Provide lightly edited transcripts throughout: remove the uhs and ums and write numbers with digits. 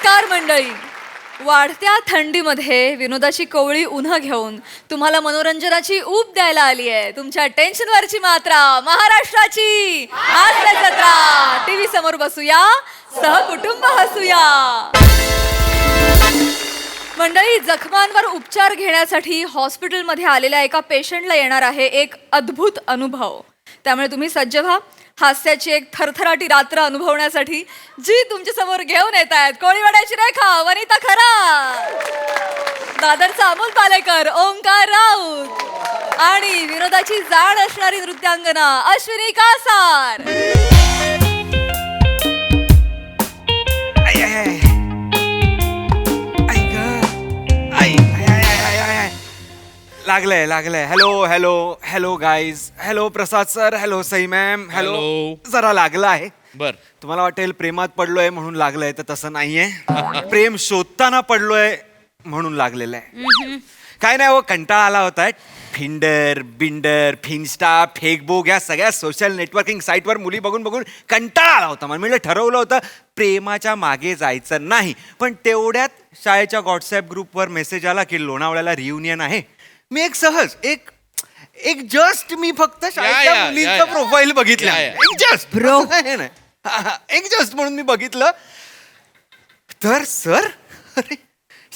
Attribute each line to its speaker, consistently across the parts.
Speaker 1: नमस्कार मंडळी. वाढत्या थंडीमध्ये विनोदाची कवळी उन्ह घेऊन तुम्हाला मनोरंजनाची ऊब द्यायला आली आहे. तुमच्या टेन्शनवरची मात्रा महाराष्ट्राची हास्य जत्रा. टीव्ही समोर बसूया, सहकुटुंब हसूया. मंडळी, जखमांवर उपचार घेण्यासाठी हॉस्पिटलमध्ये आलेल्या एका पेशंटला येणार आहे एक अद्भुत अनुभव. त्यामुळे तुम्ही सज्ज व्हा हास्याची एक थरथराटी रात्र अनुभवण्यासाठी. जी तुमच्या समोर घेऊन येत आहेत कोळीवाड्याची रेखा वनिता खरा, दादरचा अमोल पालेकर, ओंकार राऊत आणि विनोदाची जाण असणारी नृत्यांगना अश्विनी कासार.
Speaker 2: लागलंय लागलंय. Hello hello hello guys. Hello Prasad sir. Hello Sai ma'am. Hello. जरा लागलं आहे.
Speaker 3: बर.
Speaker 2: तुम्हाला वाटेल प्रेमात पडलोय म्हणून लागलंय, तर तसं नाहीये. प्रेम शोधताना पडलोय म्हणून लागलेलं आहे. काय नाही हो, कंटाळा आला होता. फिंडर बिंडर फिन्स्टा फेसबुक या सगळ्या सोशल नेटवर्किंग साईटवर मुली बघून बघून कंटाळा आला होता. म्हणजे ठरवलं होतं प्रेमाच्या मागे जायचं नाही. पण तेवढ्यात शाळेच्या व्हॉट्सअप ग्रुपवर मेसेज आला की लोणावळ्याला रियुनियन आहे. मी एक सहज एक जस्ट मी फक्त शाळेच्या मुलींचं प्रोफाईल बघितलं. एक जस्ट एक जस्ट म्हणून मी बघितलं तर सर, अरे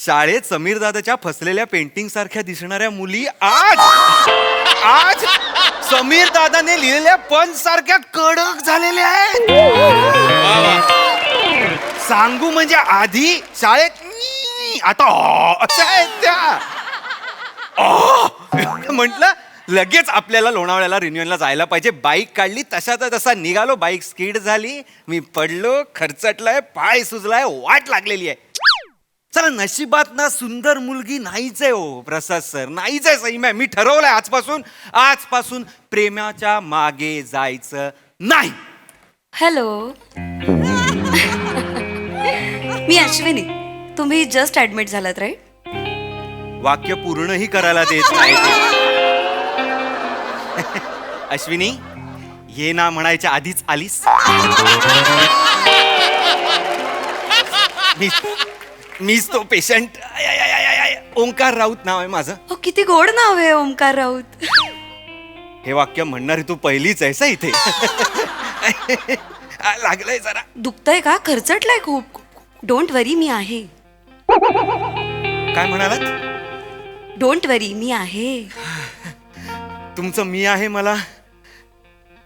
Speaker 2: शाळेत समीर दादाच्या फसलेल्या पेंटिंग सारख्या दिसणाऱ्या मुली आज समीर दादाने लिहिलेल्या पण सारख्या कडक झालेल्या आहेत. सांगू म्हणजे आधी शाळेत आता असं आहेत त्या. म्हटलं लगेच आपल्याला लोणावळ्याला रिन्युअलला जायला पाहिजे. बाईक काढली, तशाचा तसा निघालो. बाईक स्किड झाली, मी पडलो, खरचटलाय, पाय सुजलाय, वाट लागलेली आहे. चला, नशिबात ना सुंदर मुलगी नाहीच आहे हो प्रसाद सर, नाहीच आहे. सई मॅम, मी ठरवलंय आजपासून प्रेमाच्या मागे जायचं नाही.
Speaker 4: हॅलो, मी अश्विनी. तुम्ही जस्ट ऍडमिट झालात राईट?
Speaker 2: वाक्य पूर्णही करायला देत नाही. अश्विनी, ये ना म्हणायच्या आधीच आलीस. मीच तो पेशंट. ओंकार राऊत नाव आहे माझं.
Speaker 4: हो, किती गोड नाव आहे ओंकार राऊत.
Speaker 2: हे वाक्य म्हणणारी तू पहिलीच आहेस इथे. लागलंय जरा.
Speaker 4: दुखतंय का? खरचटलंय खूप? डोंट वरी, मी आहे.
Speaker 2: काय म्हणालात?
Speaker 4: डोंट वरी, मी आहे.
Speaker 2: तुमचं मी आहे मला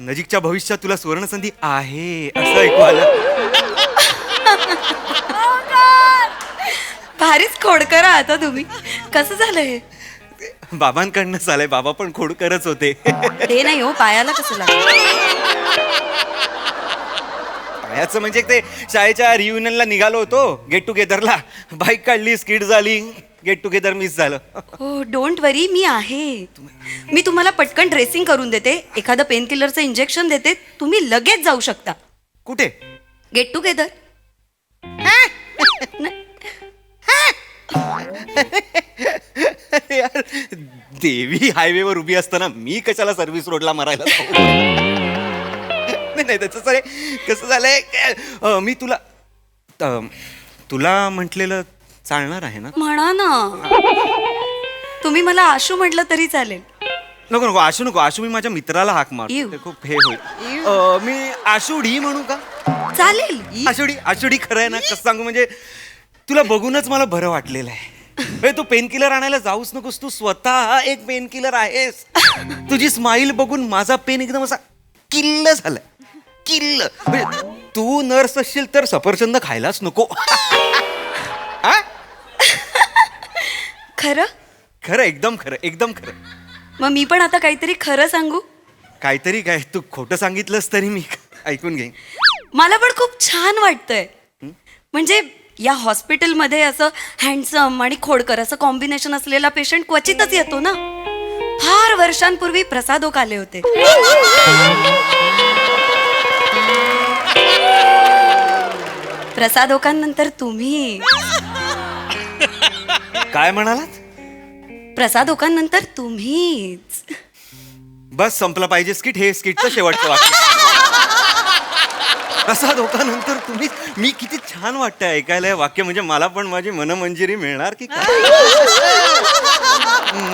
Speaker 2: नजीकच्या भविष्यात तुला सुवर्णसंधी आहे असं ऐकू आलं.
Speaker 4: भारीच खोडकर आता तुम्ही. कसं झालंय?
Speaker 2: बाबांकडनं आलंय. बाबा पण खोडकरच होते.
Speaker 4: ते नाही हो, पायाला कसं लागलं?
Speaker 2: पायाचं म्हणजे ते शाळेच्या रियुनियनला निघालो होतो, गेट टुगेदरला. बाईक काढली, स्किड झाली, गेट टुगेदर मिस झालं.
Speaker 4: हो, डोंट वरी, मी आहे. मी तुम्हाला पटकन ड्रेसिंग करून देते, एखादं पेन किलरचं इंजेक्शन देते, तुम्ही लगेच जाऊ शकता.
Speaker 2: कुठे?
Speaker 4: Get together.
Speaker 2: यार, देवी हायवेवर उभी असताना मी कशाला सर्व्हिस रोडला मारायला? नाही, त्याचं सर कसं झालंय, मी तुला म्हटलेलं चालणार आहे ना?
Speaker 4: म्हणा ना. तुम्ही मला आशू म्हटलं तरी चालेल.
Speaker 2: नको नको, आशू नको. आशू मी माझ्या मित्राला हाक मारतो,
Speaker 4: इव.
Speaker 2: ते खूप हे होईल. मी आशुडी म्हणू का?
Speaker 4: चालेल.
Speaker 2: आशुडी खरं आहे ना? कसं सांगू, म्हणजे तुला बघूनच मला बरं वाटलेलं आहे. तू पेन किलर आणायला जाऊच नकोस. तू स्वतः एक पेन किलर आहेस. तुझी स्माईल बघून माझा पेन एकदम असा किल्ल झालाय. किल्ल. तू नर्स असशील तर सफरचंद खायलाच नको.
Speaker 4: खरं?
Speaker 2: खरं, एकदम खरं, एकदम खरं.
Speaker 4: मग मी पण आता काहीतरी खरं सांगू?
Speaker 2: काहीतरी काय? तू खोटं सांगितलंस तरी मी ऐकून घेईन.
Speaker 4: मला पण खूप छान वाटतंय. म्हणजे या हॉस्पिटलमध्ये असं हँडसम आणि खोडकर असं कॉम्बिनेशन असलेला पेशंट क्वचितच येतो ना. फार वर्षांपूर्वी प्रसादोक आले होते. प्रसादोकांनंतर तुम्ही.
Speaker 2: काय म्हणालात?
Speaker 4: प्रसादोकांनंतर तुम्हीच.
Speaker 2: बस संपलं पाहिजे स्किट. हे स्किटचं शेवटचं वाक्य. प्रसाद ओकानंतर तुम्ही मी किती छान वाटतंय ऐकायला हे वाक्य. म्हणजे मला पण माझी मनमंजिरी मिळणार की काय?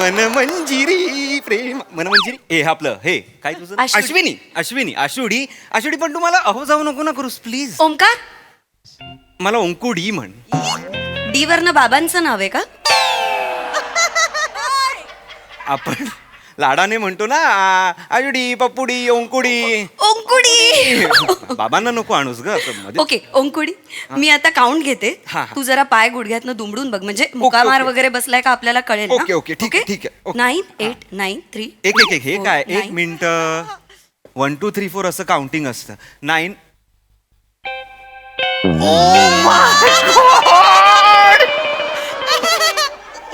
Speaker 2: मनमंजिरी प्रेम मनमंजिरी हे आपलं हे काय तुझं
Speaker 4: आश्विनी.
Speaker 2: अश्विनी अश्विनी आशुडी आशुडी पण तू मला अहो जाऊ नको ना करूस प्लीज.
Speaker 4: ओंकार
Speaker 2: मला ओंकुडी म्हण.
Speaker 4: डी वरनं बाबांचं नाव आहे का?
Speaker 2: आपण लाडाने म्हणतो ना आजुडी पप्पुडी ओंकुडी.
Speaker 4: ओंकुडी.
Speaker 2: बाबांना नको आणूस ग असं मध्ये.
Speaker 4: ओके ओंकुडी. मी आता काउंट घेते.
Speaker 2: हा, हा.
Speaker 4: तू जरा पाय गुडघ्यातनं दुमडून बघ, म्हणजे मुकामार
Speaker 2: ओके.
Speaker 4: वगैरे बसलाय का आपल्याला कळेल ना?
Speaker 2: ओके, ओके, ठीक आहे, ठीक आहे. ओके.
Speaker 4: 9 8 9 3
Speaker 2: एक एक एक हे काय एक मिनिट 1 2 3 4 असं काउंटिंग असतं 9.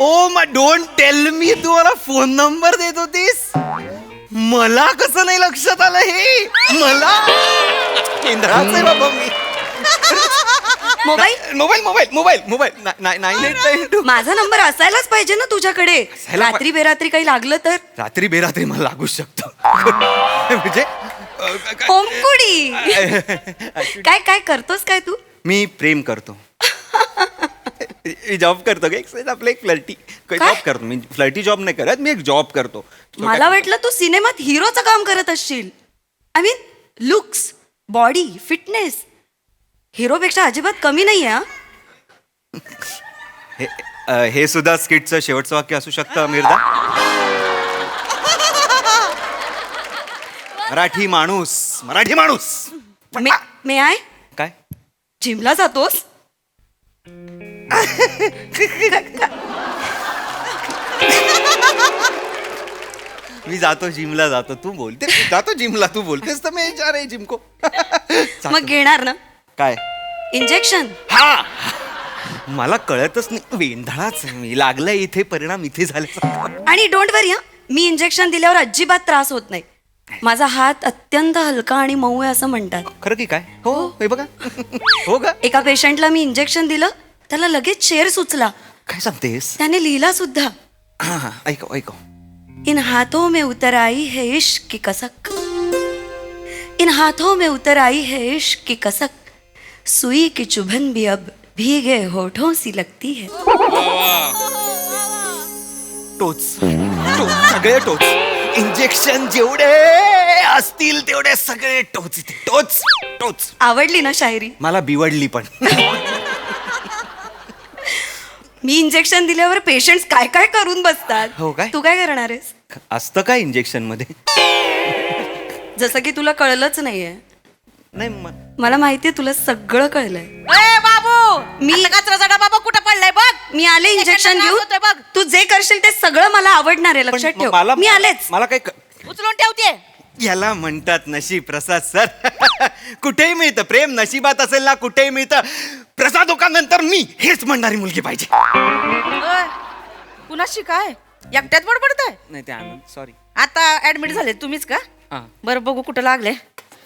Speaker 2: Oh my don't tell me तू मला फोन नंबर देत होतीस. मला कसं नाही लक्षात आलं हे. मला केंद्राच आहे बाबा मी.
Speaker 4: Mobile
Speaker 2: mobile mobile mobile mobile 98892.
Speaker 4: माझा नंबर असायलाच पाहिजे ना तुझ्याकडे.
Speaker 2: असायला पा-
Speaker 4: रात्री बेरात्री काही लागलं तर.
Speaker 2: रात्री बेरात्री मला लागू शकतो. म्हणजे
Speaker 4: ओंकुडी. काय काय करतोस काय तू?
Speaker 2: मी प्रेम करतो. जॉब करतो का आपलं एक फ्लर्टी जॉब करतो. मी फ्लर्टी जॉब नाही करत, मी एक जॉब करतो.
Speaker 4: मला वाटलं तू सिनेमात हिरोचं काम करत असशील. I mean looks, body, fitness हिरोपेक्षा अजिबात कमी नाही आहे.
Speaker 2: हे सुद्धा स्किटचं शेवटचं वाक्य असू शकतं मिर्दा. मराठी माणूस मराठी माणूस.
Speaker 4: मे आय
Speaker 2: काय
Speaker 4: जिमला जातोस?
Speaker 2: मी जातो जिमला जातो. तू बोलते जातो जिमला तू बोलतेस तर मी जा रे जिम को.
Speaker 4: मग घेणार ना
Speaker 2: काय
Speaker 4: इंजेक्शन?
Speaker 2: हा मला कळतच नाही. वेंधळाच मी लागलाय इथे, परिणाम इथे झाले.
Speaker 4: आणि डोंट वरी मी इंजेक्शन दिल्यावर अजिबात त्रास होत नाही. माझा हात अत्यंत हलका आणि मऊ आहे असं म्हणतात.
Speaker 2: खरं की काय? हो हे बघा. हो का?
Speaker 4: एका पेशंटला मी इंजेक्शन दिलं, त्याला लगेच शेर सुचला.
Speaker 2: काय सांगतेस?
Speaker 4: त्याने लिहिला सुद्धा.
Speaker 2: हा हा ऐकव ऐकव.
Speaker 4: इन हाथों में उतर आई है इश्क की कसक, इन हाथों में उतर आई है इश्क की कसक, सुई की चुभन भी अब भीगे होठों सी लगती है.
Speaker 2: टोच टोच सगळे टोच. इंजेक्शन जेवढे असतील तेवढे सगळे टोच इथे. टोच टोच.
Speaker 4: आवडली ना शायरी?
Speaker 2: मला बिवडली पण.
Speaker 4: मी इंजेक्शन दिल्यावर पेशंट्स काय काय करून बसतात.
Speaker 2: हो काय?
Speaker 4: तू काय करणार आहेस?
Speaker 2: असतं काय इंजेक्शन मध्ये?
Speaker 4: जसं की तुला कळलंच नाहीये.
Speaker 2: नाही
Speaker 4: मला माहितीये तुला सगळं कळलंय.
Speaker 3: ए बाबू
Speaker 4: मी-
Speaker 3: मी कचराचा डबा बघ कुठं पडलाय बघ.
Speaker 4: मी आले इंजेक्शन
Speaker 3: त्याच्यात
Speaker 4: घेऊन.
Speaker 3: त्रास होतोय बघ.
Speaker 4: तू जे करशील ते सगळं मला आवडणार आहे, लक्षात ठेव. मी आलेच.
Speaker 2: मला काय
Speaker 3: उचलून ठेवते.
Speaker 2: याला म्हणतात नशीब प्रसाद सर. कुठेही मिळतं प्रेम. नशिबात असेल ना कुठेही मिळतं. प्रसाद ओकानंतर मी हेच म्हणणारी मुलगी पाहिजे.
Speaker 3: कुणाशी काय एकट्यात बडबडताय?
Speaker 2: नाही ते आनंद सॉरी.
Speaker 3: आता ऍडमिट झाले तुम्हीच का?
Speaker 2: हा.
Speaker 3: बरं बघू कुठं लागले.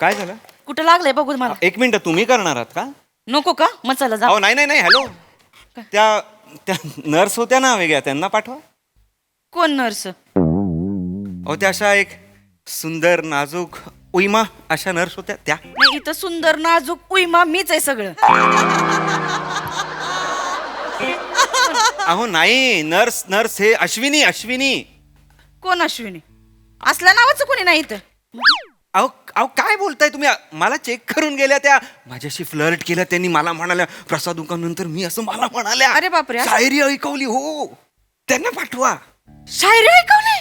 Speaker 2: काय झालं?
Speaker 3: कुठं लागले बघू मला.
Speaker 2: एक मिनिट तुम्ही करणार आहात का?
Speaker 3: नको का? मग चला जा.
Speaker 2: हो नाही नाही नाही हॅलो. त्या त्या नर्स होत्या ना वेगळ्या, त्यांना पाठवा.
Speaker 3: कोण नर्स?
Speaker 2: अहो त्या अशा एक सुंदर नाजूक उईमा अशा नर्स होत्या त्या.
Speaker 3: नाही इथं सुंदर नाजूक उईमा मीच आहे सगळं.
Speaker 2: अहो नाही नर्स नर्स हे अश्विनी अश्विनी.
Speaker 3: कोण अश्विनी? असल्या नावाचं कोणी नाही इथं.
Speaker 2: अहो अहो काय बोलताय तुम्ही? मला चेक करून गेल्या त्या. माझ्याशी फ्लर्ट केलं त्यांनी. मला म्हणाल्या प्रसाद नंतर मी असं मला म्हणाल्या.
Speaker 3: अरे बापरे.
Speaker 2: शायरी ऐकवली. हो त्यांना पाठवा.
Speaker 3: शायरी ऐकवली?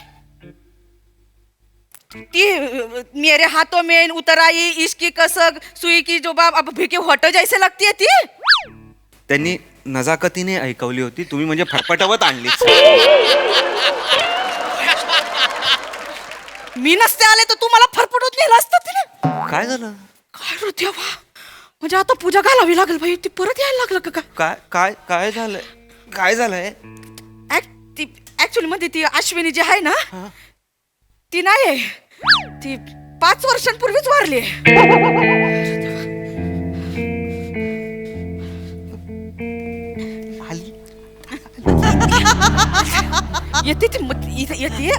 Speaker 3: ती मेरे हाथों में उतर आई इश्क की कसक, सुई की जो बाब अब भिके होट जैसे लगती है ती.
Speaker 2: त्यांनी नजाकतीने ऐकवली होती. तुम्ही म्हणजे फटफटवत आणली.
Speaker 3: मी नसते आले तर तू मला फरफटून नेलं असतं तिने.
Speaker 2: काय झालं?
Speaker 3: काय रे देवा. म्हणजे आता पूजा घालावी लागेल भाई. ती परत यायला लागलं का काय?
Speaker 2: काय काय काय झालंय? काय झालंय?
Speaker 3: ऍक्च्युअली मध्ये ती अश्विनी जी आहे ना ती नाही. ती 5 वर्षांपूर्वीच वारली. येते ती इथे येते.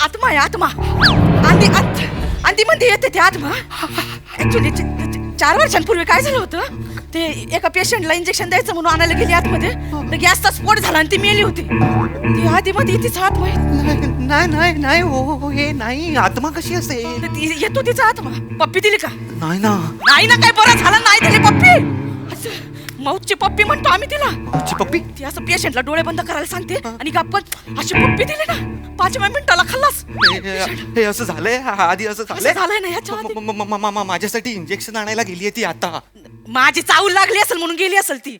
Speaker 3: आत्मा आहे आत्मा. आणि ती म्हणते येते ती आत्मा. ऍक्च्युली 4 वर्षांपूर्वी काय झालं होतं, ते एका पेशंटला इंजेक्शन द्यायचं म्हणून आणायला गेली आतमध्ये, तर गॅसचा स्फोट झाला आणि ती मेली होती. ती आधी मध्ये तिचा आत्मा
Speaker 2: नाही नाही नाही हो हे नाही, आत्मा कशी असेल?
Speaker 3: येतो तिचा आत्मा. पप्पी दिली का?
Speaker 2: नाही ना.
Speaker 3: नाही ना, काय बरं झालं नाही दिली पप्पी. असं माऊची पप्पी म्हणतो आम्ही तिला.
Speaker 2: ची पप्पी?
Speaker 3: ती असं पेशंटला डोळे बंद करायला सांगते आणि गप्पन अशी पप्पी दिली ना, 5व्या मिनिटाला खाल्लास.
Speaker 2: हे असं झालंय आधी, असं
Speaker 3: असं
Speaker 2: झालंय?
Speaker 3: झालंय ना ह्याच्या आधी.
Speaker 2: माझ्यासाठी इंजेक्शन आणायला गेलीये ती आता.
Speaker 3: माझी चावल लागली असेल म्हणून गेली असेल ती.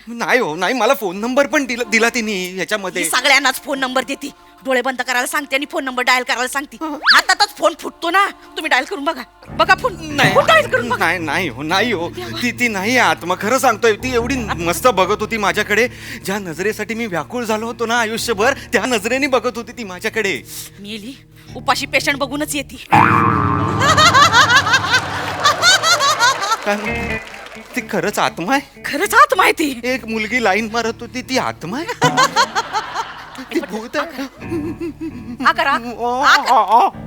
Speaker 2: नाही हो नाही, मला फोन नंबर पण दिला तिने ह्याच्यामध्ये.
Speaker 3: ती सगळ्यांनाच फोन नंबर देते, डोळे बंद करायला सांगते आणि फोन नंबर डायल करायला सांगते. हातातच फोन फुटतो ना, तुम्ही डायल करून बघा. बघा फोन डायल करून बघा.
Speaker 2: नाही हो नाही हो, ती नाही आत्मा, खरं सांगतोय. ती एवढी मस्त बघत होती माझ्याकडे, ज्या नजरेसाठी मी व्याकुळ झालो होतो ना आयुष्यभर, त्या नजरेने बघत होती ती माझ्याकडे.
Speaker 3: मेली उपाशी पेशंट बघूनच येते.
Speaker 2: काय म्हणते? ती खरंच आत्मा आहे?
Speaker 3: खरंच आत माहिती.
Speaker 2: एक मुलगी लाईन मारत होती, ती आत्मा आहे? ती भूत आहे?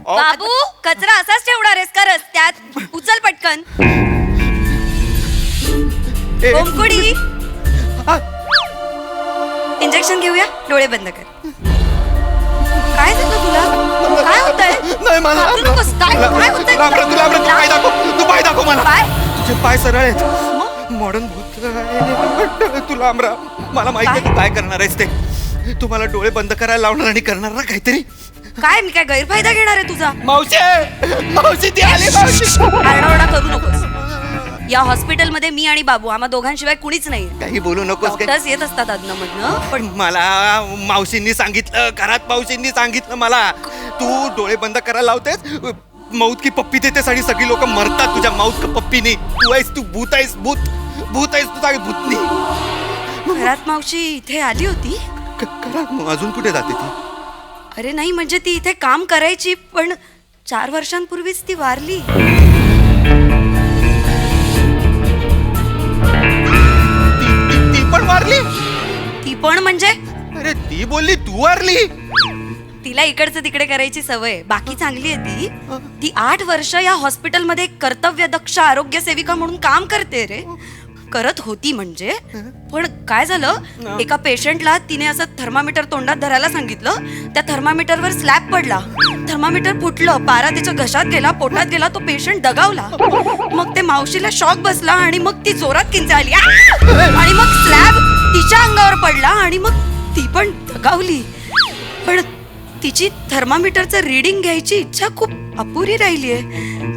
Speaker 4: बाबू कचरा असाच ठेवणार आहेस का रस्त्यात? उचल पटकन.
Speaker 2: ए,
Speaker 4: ओमकुडी
Speaker 2: आ,
Speaker 4: इंजेक्शन घेऊया. डोळे बंद कर. काय झालं तुला? काय होतंय?
Speaker 2: नाही मला
Speaker 4: घाबरू नकोस. काय होतंय
Speaker 2: तू पाय दाखव मला.
Speaker 4: काय?
Speaker 2: तुझे पाय सरळ आहेत. मॉडर्न भूत आहे. तुला आमरा, मला माहिती आहे तू काय करणार आहेस ते. तू मला डोळे बंद करायला लावणार आणि करणार ना काहीतरी.
Speaker 4: काय मी काय गैरफायदा घेणार आहे तुझा?
Speaker 2: मावशी ती आली मावशी.
Speaker 4: आरडाओरडा करू नकोस. या हॉस्पिटलमध्ये मी आणि बाबू आम्हा दोघांशिवाय कुणीच नाही.
Speaker 2: काही बोलू नकोस.
Speaker 4: डॉक्टर्स येत असतात अधनं
Speaker 2: पण मला मावशींनी सांगितलं, घरात मावशींनी सांगितलं मला, तू डोळे बंद करायला लावतेस, मौत की पप्पी देतेस आणि सगळी लोक मरतात तुझ्या मौत की पप्पीने. तू भूत आहेस, भूत आहेस तू, भूतनी.
Speaker 4: घरात मावशी इथे आली होती.
Speaker 2: अजून कुठे जाते ती?
Speaker 4: अरे नाही म्हणजे ती इथे काम करायची, पण 4 वर्षांपूर्वीच ती वारली.
Speaker 2: ती पण वारली?
Speaker 4: ती पण म्हणजे
Speaker 2: अरे ती बोलली तू वारली.
Speaker 4: तिला इकडचं तिकडे करायची सवय. बाकी चांगली आहे ती 8 वर्ष या हॉस्पिटलमध्ये कर्तव्यदक्ष आरोग्य सेविका म्हणून काम करते रे. करत होती म्हणजे. पण काय झालं, एका पेशंटला तिने असं थर्मामीटर तोंडात धरायला सांगितलं. त्या थर्मामीटरवर स्लॅब पडला. थर्मामीटर फुटलं, पारा त्याच्या घशात गेला, पोटात गेला. तो पेशंट दगावला. मग ते मावशीला शॉक बसला आणि मग ती जोरात किंचाळली आणि मग स्लॅब तिच्या अंगावर पडला आणि मग ती पण दगावली. पण तिची थर्मामीटरचं रीडिंग घ्यायची इच्छा खूप अपुरी राहिली आहे.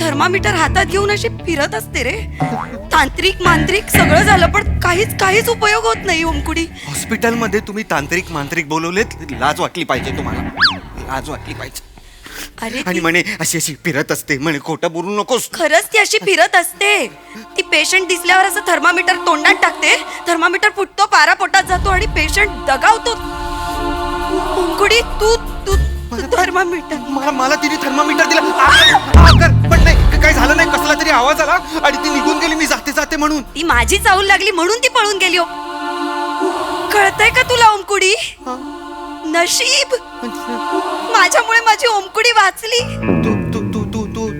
Speaker 4: थर्मामीटर हातात घेऊन अशी फिरत असते रे. तांत्रिक मांत्रिक सगळं झालं, पण काहीच उपयोग होत नाही. ओमकुडी,
Speaker 2: हॉस्पिटलमध्ये तुम्ही तांत्रिक मांत्रिक बोलवलेत, लाज वाटली पाहिजे तुम्हाला, लाज वाटली पाहिजे.
Speaker 4: अरे
Speaker 2: आणि म्हणे अशी फिरत असते, म्हणे खोटं बोलू नकोस.
Speaker 4: खरंच ती अशी फिरत असते. ती पेशंट दिसल्यावर असं थर्मामीटर तोंडात टाकते. थर्मामीटर फुटतो, पारा पोटात जातो आणि पेशंट दगावतो. ओमकुडी, तू थर्मामीटर.
Speaker 2: मला तिने थर्मामीटर दिला. पण नाही, काय झालं नाही, कसला तरी आवाज आला आणि ती निघून गेली. मी जाते म्हणून.
Speaker 4: ती माझी चावल लागली म्हणून ती पळून गेली. कळतंय का तुला ओमकुडी? नशीब, माझ्यामुळे माझी ओमकुडी वाचली.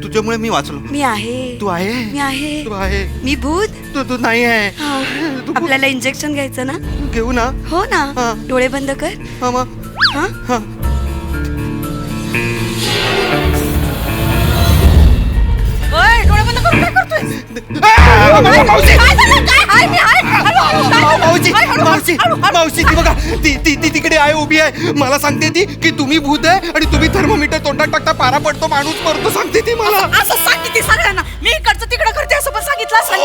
Speaker 2: तुझ्यामुळे मी वाचलो.
Speaker 4: मी आहे.
Speaker 2: तू आहे?
Speaker 4: मी आहे.
Speaker 2: तू आहे?
Speaker 4: मी भूत.
Speaker 2: तू नाही आहे.
Speaker 4: आपल्याला इंजेक्शन घ्यायचं ना?
Speaker 2: घेऊ ना.
Speaker 4: हो ना.
Speaker 2: हा.
Speaker 4: डोळे बंद कर.
Speaker 2: हा मग.
Speaker 4: हा?
Speaker 2: हा.
Speaker 3: ओय, डोळे बंद करून काय करतोय?
Speaker 2: मावशी ती बघा, ती तिकडे आहे, उभी आहे. मला सांगते ती की तुम्ही भूत आहे आणि तुम्ही थर्मोमीटर तोंडात टाकता, पारा पडतो, माणूस मरतो, सांगते ती मला.
Speaker 3: असं सांगितली सगळ्यांना. मी इकडचं तिकडं करते असं पण सांगितलं असेल.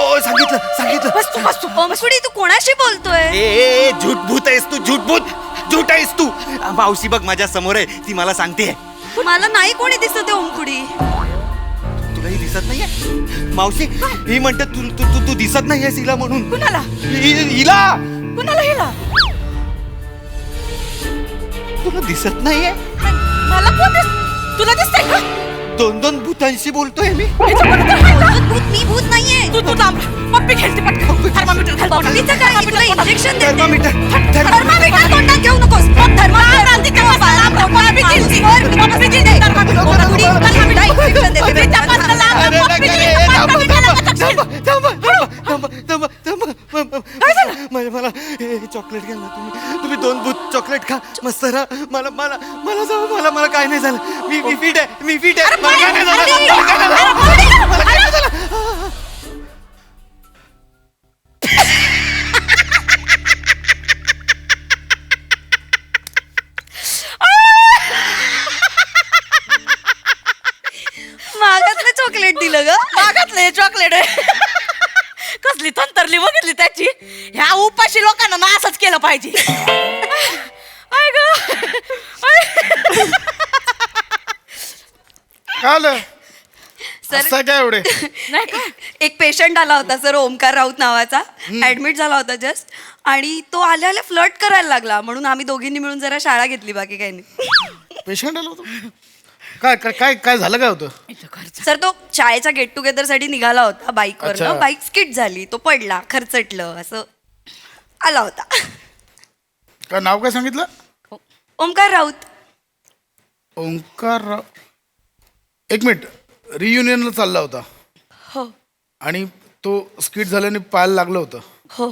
Speaker 2: सांगितलं.
Speaker 3: बस तू.
Speaker 4: ओमकुडी, तू कोणाशी बोलतोय?
Speaker 2: ए झूट भूत आहेस तू, झूट आहेस तू. मावशी बघ माझ्या समोर आहे, ती मला सांगते.
Speaker 4: मला नाही कोणी दिसत आहे ओमकुडी.
Speaker 2: तुलाही दिसत नाहीये? मावशी ही म्हणते तू दिसत नाहीयेस हिला म्हणून.
Speaker 3: कुणाला?
Speaker 2: हिला.
Speaker 3: कुणाला हिला?
Speaker 2: तुला दिसत नाहीये?
Speaker 3: मला कोण तुला दिसतंय का?
Speaker 2: 2 भूतांशी बोलतोय मी.
Speaker 4: मी भूत नाहीये.
Speaker 3: तू थांब. पप्पी खेळते पटकन. थर्मामीटर घाल.
Speaker 4: पप्पीचं काय? मी तुला इंजेक्शन देते.
Speaker 2: थर्मामीटर.
Speaker 4: थर्मामीटर तोंडात घेऊ नकोस. थर्मामीटर तेव्हा बाळा, पप्पी दिली. पप्पी दिली. ओमकुडी, मला इंजेक्शन देते.
Speaker 2: मला चॉकलेट घ्या ना तुम्ही 2 बूथ चॉकलेट खा मस्त राहा मला जाऊ मला काय नाही झालं मी फिट आहे मला काय नाही झालं मला काय नाही झालं
Speaker 4: मागातलं चॉकलेट दिलं ग.
Speaker 3: मागातलं चॉकलेट आहे. कसली तंतरली बघितली त्याची. ह्या उपाशी लोकांना ना असंच केलं पाहिजे. आय ग.
Speaker 5: आलं
Speaker 4: सर
Speaker 5: असं काय एवढे
Speaker 3: नाही का?
Speaker 4: एक पेशंट आला होता सर, ओमकार राऊत नावाचा, ऍडमिट झाला होता जस्ट, आणि तो आल्या आल्या फ्लर्ट करायला लागला, म्हणून आम्ही दोघींनी मिळून जरा शाळा घेतली, बाकी काही नाही.
Speaker 5: पेशंट आलं होतं काय काय काय काय झालं काय होतं
Speaker 4: सर तो शाळेच्या गेट टुगेदर साठी निघाला होता बाईकवर,
Speaker 5: अच्छा.
Speaker 4: बाईक स्किट झाली, तो पडला, खरचटलं, असं आला होता.
Speaker 5: काय नाव काय सांगितलं
Speaker 4: ओमकार राऊत.
Speaker 5: ओंकार एक मिनिट रियुनियनला चालला होता
Speaker 4: हो
Speaker 5: आणि तो स्किट झाल्याने पायाला लागलं होतं
Speaker 4: हो.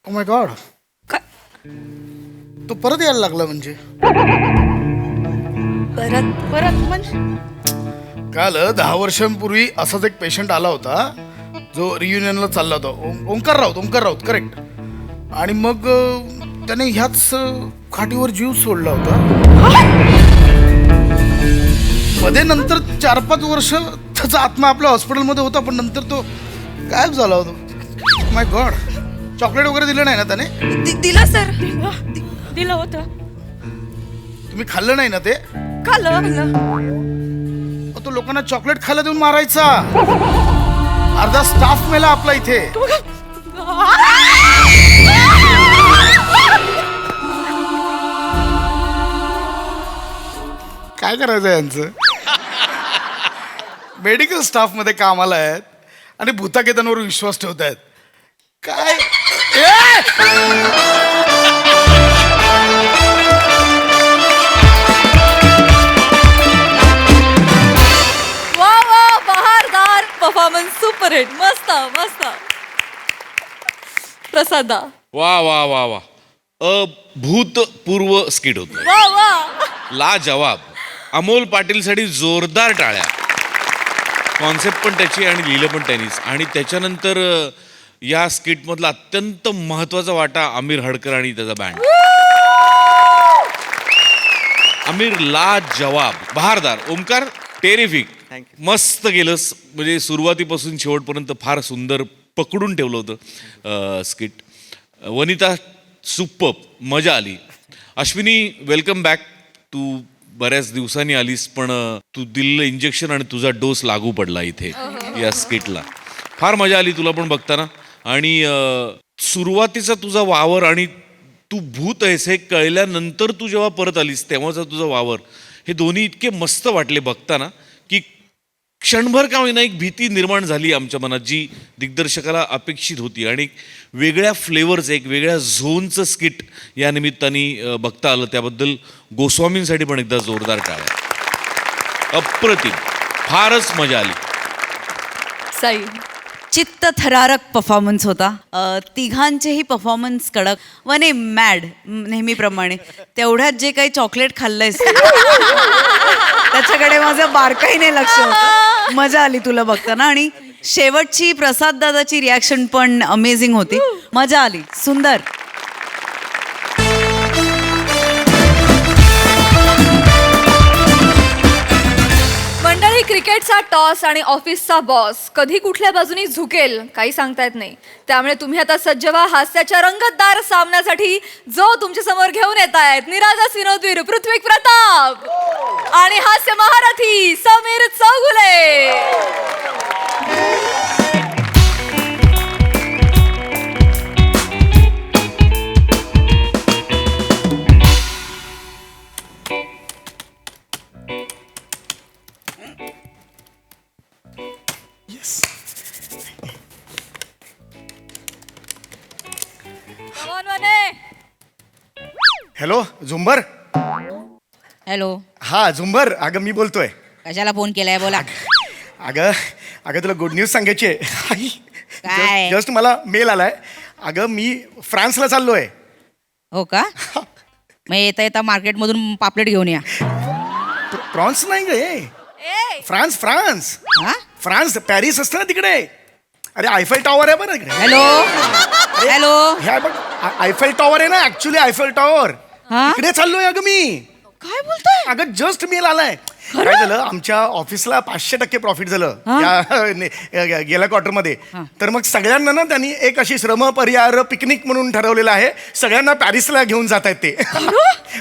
Speaker 5: ओ माय गॉड
Speaker 4: काय
Speaker 5: तो परत यायला लागला म्हणजे
Speaker 4: परत?
Speaker 3: परत म्हणजे
Speaker 5: काल 10 वर्षांपूर्वी असाच एक पेशंट आला होता जो रियुनियनला चालला होता. ओंकार राऊत करेक्ट. आणि मग त्याने ह्याच खाटीवर जीव सोडला होता. मध्ये नंतर 4-5 वर्ष त्याचा आत्मा आपल्या हॉस्पिटलमध्ये होता, पण नंतर तो गायब झाला होता. माय गॉड. चॉकलेट वगैरे दिलं नाही ना त्याने?
Speaker 4: दिला सर.
Speaker 3: दिलं होतं.
Speaker 5: तुम्ही खाल्लं नाही ना ते?
Speaker 3: खाल्लं.
Speaker 5: तो लोकांना चॉकलेट खायला देऊन मारायचा. अर्धा स्टाफ मेला आपला इथे. काय करायचं यांचं? मेडिकल स्टाफ मध्ये कामाला आहेत आणि भूताकेतांवर विश्वास ठेवत आहेत. काय
Speaker 1: वा बहारदार परफॉर्मन्स, सुपर हिट, मस्त मस्त. प्रसादा.
Speaker 6: वा वा वा वा अभूतपूर्व स्किट होत.
Speaker 1: वा
Speaker 6: ला जवाब. अमोल पाटीलसाठी जोरदार टाळ्या. कॉन्सेप्ट पण त्याची आणि लिहिलं पण त्यांनीच. आणि त्याच्यानंतर या स्किटमधला अत्यंत महत्वाचा वाटा आमिर हडकर आणि त्याचा बँड. आमिर ला जवाब, बहारदार. ओमकार टेरिफिक, मस्त गेलंस. म्हणजे सुरुवातीपासून शेवटपर्यंत फार सुंदर पकडून ठेवलं होतं स्किट. वनिता सुपर, मजा आली. Ashwini welcome back. तू बऱ्याच दिवसांनी आलीस, पण तू दिलेलं इंजेक्शन आणि तुझा डोस लागू पडला इथे या स्किटला. फार मजा आली तुला पण बघताना. आणि सुरुवातीचा तुझा वावर आणि तू भूत आहेस हे कळल्यानंतर तू जेव्हा परत आलीस तेव्हाचा तुझा वावर, हे दोन्ही इतके मस्त वाटले बघताना की क्षणभर का होईना एक भीती निर्माण झाली आमच्या मनात, जी दिग्दर्शकाला अपेक्षित होती. आणि वेगळ्या फ्लेवरचं, एक वेगळ्या झोनचं स्किट या निमित्ताने बघता आलं. त्याबद्दल गोस्वामींसाठी पण एकदा जोरदार टाळ्या. अप्रतिम, फारच मजा आली.
Speaker 1: साई.
Speaker 7: चित्त थरारक परफॉर्मन्स होता. तिघांचेही परफॉर्मन्स कडक. वने मॅड नेहमीप्रमाणे. तेवढ्यात जे काही चॉकलेट खाल्लंयस त्याच्याकडे माझं बारकाईने लक्ष होतं. मजा आली तुला बघताना. आणि शेवटची प्रसाद दादाची रिॲक्शन पण अमेझिंग होती. मजा आली, सुंदर.
Speaker 1: मंडळी, क्रिकेटचा टॉस आणि ऑफिसचा बॉस कधी कुठल्या बाजूनी झुकेल काही सांगता येत नाही. त्यामुळे तुम्ही आता सज्ज व्हा हास्याच्या रंगतदार सामन्यासाठी, जो तुमच्या समोर घेऊन येत आहेत निरागस विनोदवीर पृथ्वी प्रताप आणि हास्य महारथी समीर चौगुले.
Speaker 8: हॅलो झुंबर.
Speaker 9: हॅलो,
Speaker 8: हा झुंबर, अगं मी बोलतोय.
Speaker 9: कशाला फोन केलाय बोला.
Speaker 8: अगं तुला गुड न्यूज सांगायची आहे.
Speaker 9: काय?
Speaker 8: जस्ट मला मेल आलाय. अगं मी फ्रान्सला चाललोय.
Speaker 9: हो का मग येता येता मार्केटमधून पापलेट घेऊन या.
Speaker 8: प्रॉन्स नाही गे, फ्रान्स फ्रान्स
Speaker 9: हा
Speaker 8: फ्रान्स पॅरिस असतं ना तिकडे. अरे आयफेल टॉवर आहे बरं इकडे.
Speaker 9: हॅलो हॅलो
Speaker 8: हे आहे बघ, आयफेल टॉवर आहे ना, ऍक्च्युली आयफेल टॉवर.
Speaker 9: हा?
Speaker 8: इकडे चाललोय अगं मी.
Speaker 3: काय बोलताय?
Speaker 8: अगं जस्ट मी आलाय. काय झालं, आमच्या ऑफिसला 500% प्रॉफिट झालं गेल्या क्वार्टरमध्ये. तर मग सगळ्यांना ना त्यांनी एक अशी श्रम परिहार पिकनिक म्हणून ठरवलेलं आहे. सगळ्यांना पॅरिसला घेऊन जात आहेत ते.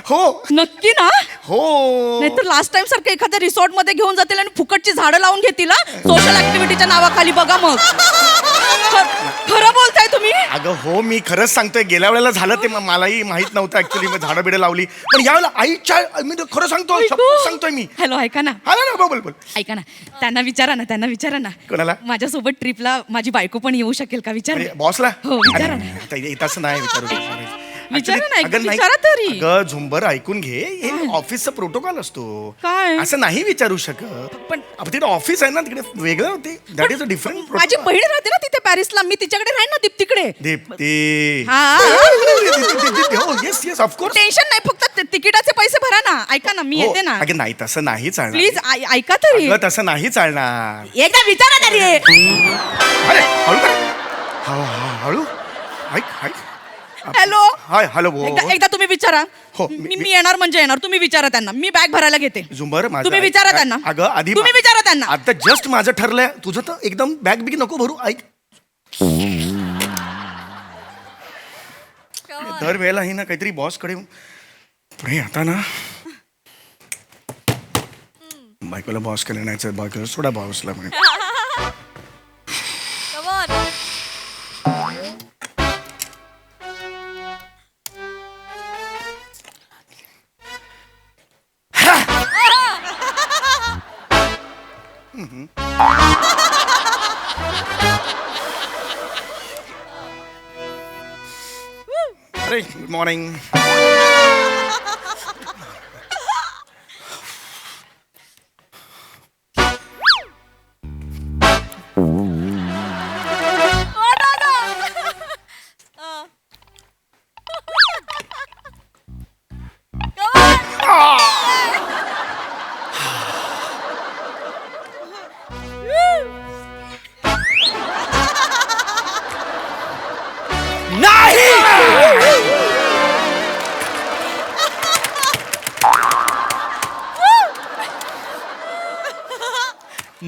Speaker 8: हो
Speaker 3: नक्की ना?
Speaker 8: हो.
Speaker 3: नाहीतर लास्ट टाइम सारखं एखाद्या रिसॉर्ट मध्ये घेऊन जातील आणि फुकटची झाडं लावून घेतील सोशल ऍक्टिव्हिटीच्या नावाखाली. बघा मग. खरं बोलताय तुम्ही?
Speaker 8: अगं हो, मी खरंच सांगतोय. गेल्या वेळेला झालं ते मलाही माहित नव्हतं ऍक्च्युली. मी झाडं बिडं लावली, पण यावेळेला आईच्या मी तर खरं सांगतोय, शपथ सांगतोय मी.
Speaker 3: हॅलो ऐका ना,
Speaker 8: हा ना, बोल बोल.
Speaker 3: ऐका ना, त्यांना विचारा ना.
Speaker 8: कोणाला?
Speaker 3: माझ्यासोबत ट्रिपला माझी बायको पण येऊ शकेल का? विचार
Speaker 8: अरे बॉसला?
Speaker 3: हो, विचारा ना.
Speaker 8: तसं नाही विचारू.
Speaker 3: विचारा ना,
Speaker 8: अगं नाही.
Speaker 3: विचारा तरी.
Speaker 8: अगं झुंबर ऐकून घे, हे ऑफिसचा प्रोटोकॉल असतो.
Speaker 3: काय?
Speaker 8: असं नाही विचारू शकत.
Speaker 3: पण
Speaker 8: तिथे ऑफिस आहे ना, तिकडे वेगळं होते. That is a different.
Speaker 3: माझी बहीण राहते ना तिथे पॅरिसला, मी तिच्याकडे राहीन ना तिकडे.
Speaker 8: दीप्ती.
Speaker 3: हा.
Speaker 8: हो येस येस ऑफकोर्स.
Speaker 3: टेन्शन नाही, फक्त तिकिटाचे पैसे भरा ना. ऐका ना, मी येते ना.
Speaker 8: अगं नाही, तसं नाही चालणार.
Speaker 3: प्लीज ऐका तरी.
Speaker 8: अगं तसं नाही चालणार.
Speaker 3: एकदा विचारा तरी.
Speaker 8: अरे हळू कर. हळू ऐक ऐक.
Speaker 3: हॅलो.
Speaker 8: हाय हॅलो बोल.
Speaker 3: एकदा तुम्ही विचारा.
Speaker 8: हो,
Speaker 3: मी येणार म्हणजे येणार. तुम्ही विचारा त्यांना. मी बॅग भरायला घेते.
Speaker 8: झुंबर माझं
Speaker 3: तुम्ही
Speaker 8: ऐक.
Speaker 3: विचारा त्यांना.
Speaker 8: अगं आधी
Speaker 3: तुम्ही विचारा त्यांना.
Speaker 8: आता जस्ट माझं ठरलंय. तुझं तर एकदम बॅग बिग नको भरू. ऐक, दर वेळेला ही ना काहीतरी बॉस कडे पुढे आता ना बायकोला बॉस केलं नाही, बायकोला सोडा बॉसला म्हणे.
Speaker 1: Come on.
Speaker 8: अरे गुड मॉर्निंग.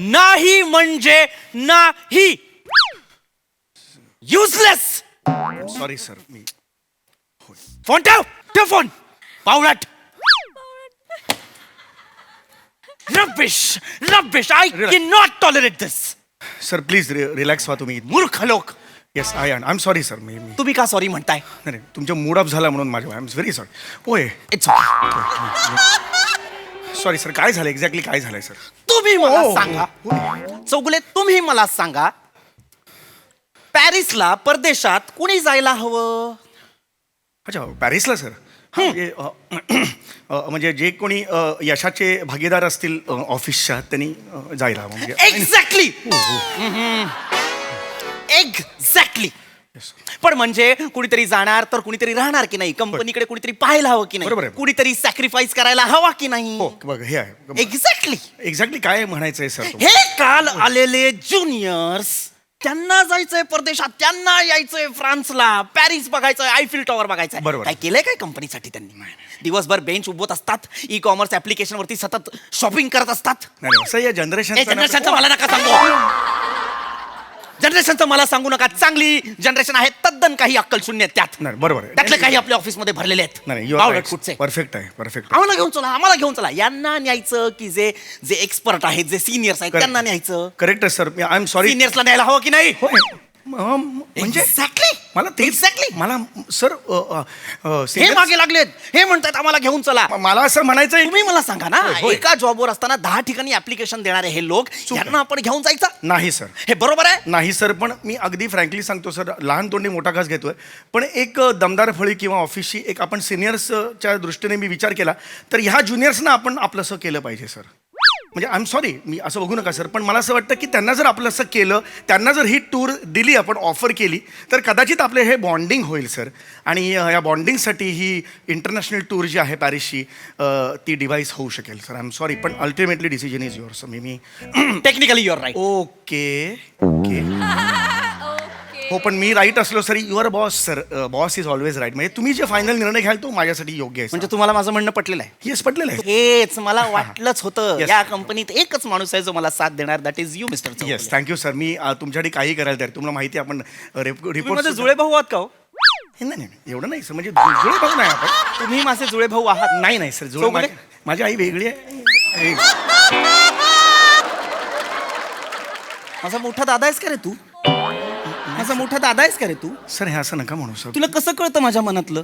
Speaker 2: नाही म्हणजे नाही. युजलेस.
Speaker 8: Sorry sir. मी
Speaker 2: फोन ठेव फोन. पावलाट. Rubbish I can not tolerate this.
Speaker 8: Sir please relax व्हा तुम्ही.
Speaker 2: मूर्ख लोक.
Speaker 8: Yes I am sorry sir. मी
Speaker 2: तुम्ही का सॉरी म्हणताय?
Speaker 8: नाही तुमच्या मूड ऑफ झाला म्हणून माझ्या आय एम व्हेरी सॉरी. होय
Speaker 2: इट्स
Speaker 8: सॉरी सर. काय झालं एक्झॅक्टली, काय झालंय सर?
Speaker 2: तुम्ही मला
Speaker 8: हो.
Speaker 2: सांगा चौगुले, तुम्ही मला सांगा, पॅरिसला परदेशात कुणी जायला हवं?
Speaker 8: अच्छा पॅरिसला सर. म्हणजे जे कोणी यशाचे भागीदार असतील ऑफिसच्या त्यांनी जायला हवं. म्हणजे
Speaker 2: एक्झॅक्टली. एक्झॅक्टली. पण म्हणजे कुणीतरी जाणार तर कुणीतरी राहणार की नाही? कंपनीकडे कुणीतरी पाहायला हवं की
Speaker 8: बरोबर
Speaker 2: नाही?
Speaker 8: आहे.
Speaker 2: कुणीतरी सॅक्रिफाईस करायला हवा की नाही?
Speaker 8: हो बघ हे आहे
Speaker 2: एक्झॅक्टली.
Speaker 8: एक्झॅक्टली काय म्हणायचंय सर.
Speaker 2: हे काल आलेले ज्युनियर्स, त्यांना जायचंय परदेशात, त्यांना यायचंय फ्रान्सला, पॅरिस बघायचंय, आयफिल टॉवर बघायचंय.
Speaker 8: बरोबर.
Speaker 2: काय केलंय काय कंपनीसाठी त्यांनी? दिवसभर बेंच उभवत असतात, ई कॉमर्स ऍप्लिकेशन वरती सतत शॉपिंग करत असतात.
Speaker 8: नाही असं या
Speaker 2: जनरेशनचं मला नका सांगू. जनरेशनचं मला सांगू नका. चांगली जनरेशन आहे, तद्दन काही अक्कल शून्य आहेत त्यात.
Speaker 8: नाही बरोबर आहे.
Speaker 2: त्यातले काही आपल्या ऑफिसमध्ये भरलेले आहेत.
Speaker 8: नाही
Speaker 2: बावळट कुठचे.
Speaker 8: परफेक्ट आहे परफेक्ट.
Speaker 2: आम्हाला घेऊन चला. यांना न्यायचं की जे एक्सपर्ट आहेत, जे सिनियर्स आहेत, त्यांना न्यायचं?
Speaker 8: करेक्ट आहे सर. I am sorry.
Speaker 2: सिनियर्सला न्यायला हवं की नाही?
Speaker 8: म्हणजे
Speaker 2: एक्झॅक्टली.
Speaker 8: मला ते
Speaker 2: एक्झॅक्टली.
Speaker 8: मला सर
Speaker 2: हे मागे लागलेत, हे म्हणतात आम्हाला घेऊन चला.
Speaker 8: मला असं म्हणायचं
Speaker 2: तुम्ही मला सांगा ना,
Speaker 8: होय.
Speaker 2: एका जॉबवर असताना 10 ठिकाणी ऍप्लिकेशन देणारे हे लोक, यांना आपण घेऊन जायचं?
Speaker 8: नाही सर.
Speaker 2: हे बरोबर आहे?
Speaker 8: नाही सर. पण मी अगदी फ्रँकली सांगतो सर, लहान तोंडी मोठा घास घेतोय. पण एक दमदार फळी किंवा ऑफिसची एक आपण सिनियर्सच्या दृष्टीने मी विचार केला तर ह्या ज्युनियर्सना आपण आपलंसं केलं पाहिजे सर. म्हणजे आय एम सॉरी, मी असं बघू नका सर, पण मला असं वाटतं की त्यांना जर आपलं असं केलं, त्यांना जर ही टूर दिली, आपण ऑफर केली, तर कदाचित आपले हे बॉन्डिंग होईल सर. आणि या बॉन्डिंगसाठी ही इंटरनॅशनल टूर जी आहे पॅरिसची ती डिव्हाइस होऊ शकेल सर. आय एम सॉरी, पण ultimately decision is your sir. मी
Speaker 10: technically you're right.
Speaker 8: Okay okay हो, पण मी राईट असलो sir, your boss sir, boss is always right. म्हणजे तुम्ही जे फायनल निर्णय घ्याल तो माझ्यासाठी योग्य आहे.
Speaker 10: म्हणजे तुम्हाला माझं म्हणणं पटलेलं आहे?
Speaker 8: येस, पटलेलं आहे.
Speaker 10: हेच मला वाटलंच होतं.
Speaker 8: Yes.
Speaker 10: या कंपनीत एकच माणूस आहे जो मला साथ देणार, that is you mister.
Speaker 8: Yes, thank you sir. मी तुमच्यासाठी काही करायला तयार. तुम्हाला माहिती आहे, आपण
Speaker 10: माझे
Speaker 8: रिपोर्ट
Speaker 10: जुळे भाऊ आहात का हो?
Speaker 8: नाही नाही, एवढं नाही सर, म्हणजे जुळे भाऊ नाही आपण.
Speaker 10: तुम्ही माझे जुळे भाऊ आहात?
Speaker 8: नाही नाही सर, जुळे
Speaker 10: चौगुले?
Speaker 8: माझी आई वेगळी आहे.
Speaker 10: माझा मोठा दादा आहेस का रे तू? माझा मोठा दादा आहेस का रे तू?
Speaker 8: सर हे असं नका म्हणू सर.
Speaker 10: तुला कसं कळतं माझ्या मनातलं?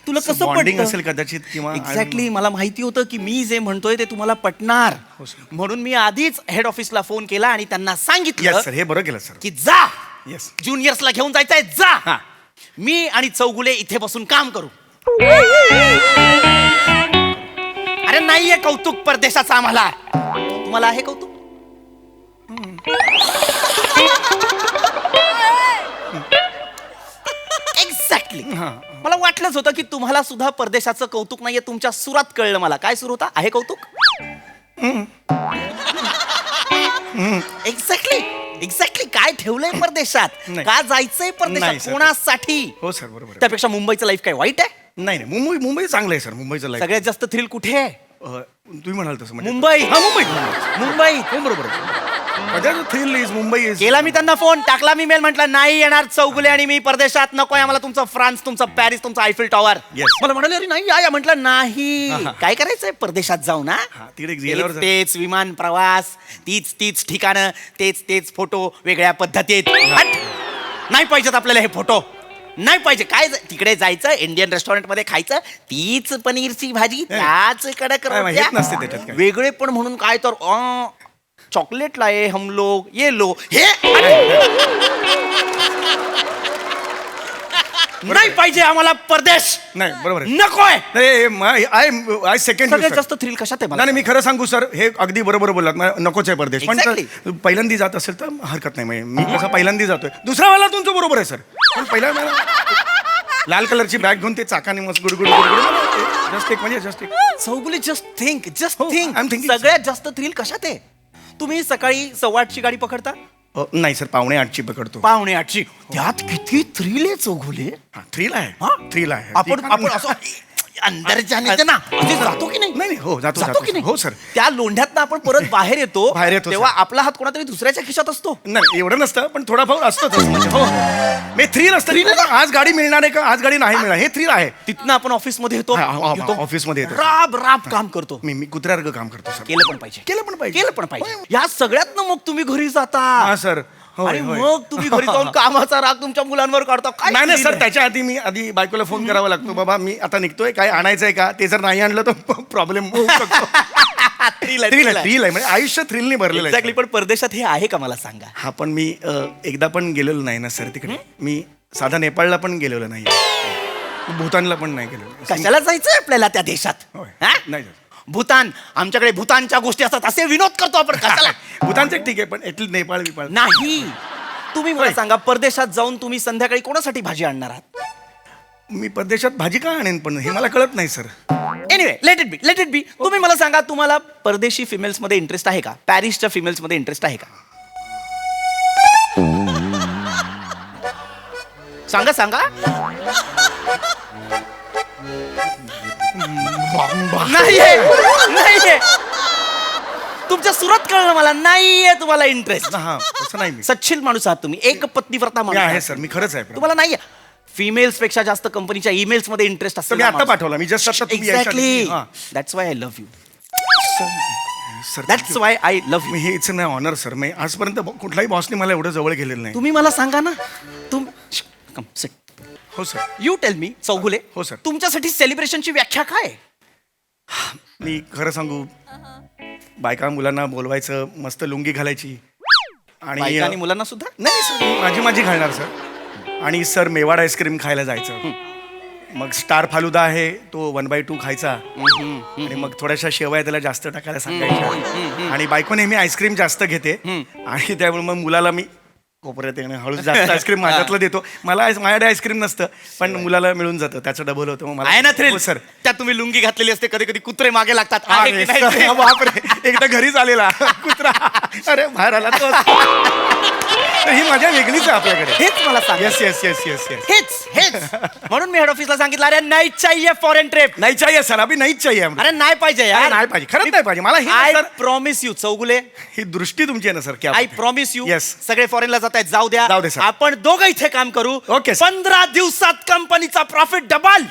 Speaker 10: तुला कसं
Speaker 8: बॉन्डिंग
Speaker 10: पटतं?
Speaker 8: असेल कदाचित, किंवा
Speaker 10: एक्झॅक्टली मला माहिती होतं की मी जे म्हणतोय ते तुम्हाला पटणार,
Speaker 8: हो, sir.
Speaker 10: म्हणून मी आधीच हेड ऑफिसला फोन केला आणि त्यांना सांगितलं
Speaker 8: येस सर, हे बरं केलं सर.
Speaker 10: की जा,
Speaker 8: येस
Speaker 10: ज्युनियर्सला घेऊन जायचंय, जा. मी आणि चौगुले इथे बसून काम करू. अरे नाहीये कौतुक परदेशाचं आम्हाला. तुम्हाला आहे कौतुक? एक्झॅक्टली. मला वाटलंच होतं की तुम्हाला सुद्धा परदेशाचं कौतुक नाहीये. तुमच्या सुरात कळलं मला. काय सुरू होता? आहे कौतुक? एक्झॅक्टली काय ठेवलंय परदेशात?
Speaker 8: नाही.
Speaker 10: का जायचंय
Speaker 8: नाही,
Speaker 10: परदेशात?
Speaker 8: sir.
Speaker 10: कोणासाठी?
Speaker 8: हो सर, बरोबर आहे.
Speaker 10: त्यापेक्षा मुंबईचं लाईफ काय वाईट आहे?
Speaker 8: नाही नाही, मुंबई चांगलं आहे सर. मुंबईचं लाईफ
Speaker 10: सगळ्यात जास्त थ्रिल कुठे आहे?
Speaker 8: तुम्ही म्हणाल तसं म्हणजे
Speaker 10: मुंबई.
Speaker 8: हा, मुंबई.
Speaker 10: मुंबई.
Speaker 8: हो, बरोबर आहे. Thrill is Mumbai is.
Speaker 10: केला मी त्यांना फोन, टाकला मी मेल, म्हटलं नाही येणार चौगुले आणि मी परदेशात. नकोय आम्हाला तुमचं फ्रान्स, तुमचं पॅरिस, तुमचं आयफिल टॉवर.
Speaker 8: Yes.
Speaker 10: मला म्हणाले अरे नाही या. म्हटलं नाही. काय करायचंय परदेशात जाऊ ना?
Speaker 8: हा, तिकडे गेल्यावर जरा-
Speaker 10: तेच विमान प्रवास, तीच ठिकाणं, तेच फोटो वेगळ्या पद्धतीत. हट! नाही पाहिजेत आपल्याला हे फोटो. नाही पाहिजे. काय तिकडे जायचं, इंडियन रेस्टॉरंट मध्ये खायचं, तीच पनीरची भाजी, त्याच कडक
Speaker 8: काय
Speaker 10: रोट्या.
Speaker 8: माहित नसते त्याच्यात काय.
Speaker 10: वेगळे पण म्हणून काय तर चॉकलेट लाये हम लोग, ये लो. हे नाही पाहिजे आम्हाला परदेश.
Speaker 8: नाही, बरोबर आहे.
Speaker 10: नकोय.
Speaker 8: आय सेकंड
Speaker 10: सगळ्यात जास्त थ्रिल कशात आहे मला?
Speaker 8: नाही, मी खरं सांगू सर, हे अगदी बरोबर बोललात. नकोच आहे परदेश. पण
Speaker 10: Exactly.
Speaker 8: पहिल्यांदा जात असेल तर हरकत नाही. म्हणजे मी कसं पहिल्यांदा जातोय. दुसऱ्या वेळेला तुमचं बरोबर आहे सर, पण पहिल्या वेळेला लाल कलरची बॅग घेऊन ते चाकाने मस्त गुडगुड जस्ट एक.
Speaker 10: चौगुले जस्ट थिंक
Speaker 8: हो, I'm thinking,
Speaker 10: सगळ्यात जास्त थ्रिल कशात आहे? तुम्ही सकाळी 8:15ची गाडी पकडता?
Speaker 8: नाही सर, 7:45ची पकडतो.
Speaker 10: 7:45ची. त्यात किती थ्रिल आहे चौगुले.
Speaker 8: थ्रिल आहे.
Speaker 10: हा?
Speaker 8: थ्रिल आहे.
Speaker 10: आपण असं अंदर जाण्याचं ना असे जातो की नाही?
Speaker 8: नाही, हो, जातो
Speaker 10: की नाही?
Speaker 8: हो सर.
Speaker 10: त्या लोंढ्यातनं आपण परत बाहेर येतो.
Speaker 8: बाहेर येतो,
Speaker 10: तेव्हा
Speaker 8: सर.
Speaker 10: आपला हात कोणातरी दुसऱ्याच्या खिशात असतो.
Speaker 8: नाही, एवढं नसतं, पण थोडा भाऊ असतोच. हो, मी थ्रिल असतं. आज गाडी मिळणार आहे का, आज गाडी नाही मिळणार, हे थ्रिल आहे.
Speaker 10: तिथनं आपण ऑफिसमध्ये येतो.
Speaker 8: ऑफिसमध्ये येतो.
Speaker 10: राब काम करतो.
Speaker 8: मी कुत्र्यार्ग काम करतो सर.
Speaker 10: केलं पण पाहिजे. या सगळ्यातनं मग तुम्ही घरी जाता.
Speaker 8: हा सर. होय,
Speaker 10: आणि
Speaker 8: होय.
Speaker 10: मग तुम्ही घरी जाऊन कामाचा राग तुमच्या मुलांवर काढता. काय
Speaker 8: नाही
Speaker 10: thrill
Speaker 8: सर,
Speaker 10: आहे?
Speaker 8: त्याच्या आधी मी बायकोला फोन करावा लागतो. बाबा मी आता निघतोय, काय आणायचंय का? ते जर नाही आणलं तर प्रॉब्लेम होऊ शकतो.
Speaker 10: Thrill आहे,
Speaker 8: थ्रिल
Speaker 10: thrill
Speaker 8: आहे, थ्रिल आहे. म्हणजे आयुष्य थ्रिलने भरलेलं आहे.
Speaker 10: Exactly, पण परदेशात हे आहे का मला सांगा.
Speaker 8: हा, पण मी एकदा पण गेलेलो नाही ना सर तिकडे. मी साधा नेपाळला पण गेलेलो नाही, भूतानला पण नाही गेलेलो.
Speaker 10: कशाला जायचंय आपल्याला त्या देशात?
Speaker 8: होय.
Speaker 10: हा?
Speaker 8: नाही.
Speaker 10: भूतान, आमच्याकडे भूतानच्या गोष्टी असतात, असे विनोद करतो आपण. कशाला?
Speaker 8: भूतानचं ठीक आहे, पण एटलीस्ट नेपाळ बिपाळ
Speaker 10: नाही. तुम्ही मला सांगा, परदेशात जाऊन तुम्ही संध्याकाळी कोणासाठी भाजी आणणार आहात?
Speaker 8: मी परदेशात भाजी का आणेन, पण हे मला कळत नाही sir.
Speaker 10: Anyway, let it be. तुम्ही मला सांगा, तुम्हाला परदेशी फिमेल्स मध्ये इंटरेस्ट आहे का? पॅरिसच्या फिमेल्स मध्ये इंटरेस्ट आहे का? सांगा. नाहीये. तुमच्या सुरात कळलं मला. नाहीये तुम्हाला इंटरेस्ट.
Speaker 8: हा, तसं नाही. मी
Speaker 10: सच्छील माणूस आहात तुम्ही. एक पत्नीव्रता माणूस
Speaker 8: आहे
Speaker 10: आहात.
Speaker 8: सर, मी खरंच आहे.
Speaker 10: तुम्हाला नाहीये. फिमेल्स पेक्षा जास्त कंपनीच्या ईमेल्स मध्ये इंटरेस्ट
Speaker 8: तर
Speaker 10: असतो.
Speaker 8: मी आता पाठवला. मी जस्ट आता तुम्ही यायच्या
Speaker 10: एक्झॅक्टली.
Speaker 8: आधी- हा.
Speaker 10: That's why I love you.
Speaker 8: Sir,
Speaker 10: that's why I love you.
Speaker 8: हे इट्स माय ऑनर सर. मी आजपर्यंत कुठलाही बॉसने मला एवढं जवळ गेलेलं नाही.
Speaker 10: तुम्ही मला सांगा ना. Come sit.
Speaker 8: हो sir.
Speaker 10: You tell me Chougule.
Speaker 8: हो, sir.
Speaker 10: तुमच्यासाठी सेलिब्रेशनची व्याख्या काय आहे?
Speaker 8: मी खरं सांगू, बायका मुलांना बोलवायचं, मस्त लुंगी घालायची आणि
Speaker 10: बायकांनी मुलांना सुद्धा?
Speaker 8: नाही सर, माझी घालणार सर. आणि सर मेवाड आईस्क्रीम खायला जायचं. मग स्टार फालुदा आहे तो 1/2 खायचा आणि मग थोड्याशा शेवया त्याला जास्त टाकायला सांगायच्या आणि बायको नेहमी आईस्क्रीम जास्त घेते आणि त्यामुळे मग मुलाला मी कोपऱ्यात येणं हळूच जास्त आईस्क्रीम माझ्यातलं देतो. माझ्याकडे आईस्क्रीम नसतं पण मुलाला मिळून जातं त्याचं डबल होतं. मग
Speaker 10: आहे ना थ्रिल
Speaker 8: हो, सर.
Speaker 10: त्यात तुम्ही लुंगी घातलेली असते कधी कधी कुत्रे मागे लागतात आहे की नाही ते?
Speaker 8: बापरे एकदा घरीच आलेला कुत्रा अरे बाहेर आला तो. तर ही मजा वेगळीच आहे आपल्याकडे.
Speaker 10: हेच मला सांग.
Speaker 8: Yes yes yes yes yes
Speaker 10: हेच म्हणून मी हेड ऑफिसला सांगितलं अरे नाही चाहिए फॉरेन ट्रिप.
Speaker 8: नाही चाहिए सर अभि नाही चाहिए
Speaker 10: अरे नाही पाहिजे
Speaker 8: अरे
Speaker 10: यार.
Speaker 8: नाही पाहिजे खरंच नाही पाहिजे मला
Speaker 10: आय
Speaker 8: ही सर
Speaker 10: प्रॉमिस यू चौगुले
Speaker 8: ही दृष्टी तुमची आहे ना सर क्या
Speaker 10: आय प्रॉमिस यू
Speaker 8: Yes.
Speaker 10: सगळे फॉरेनला जात आहेत जाऊ
Speaker 8: जाऊ दे,
Speaker 10: द्या
Speaker 8: sir.
Speaker 10: आपण दोघं इथे काम करू.
Speaker 8: Okay, sir.
Speaker 10: 15 दिवसात कंपनीचा प्रॉफिट डबल.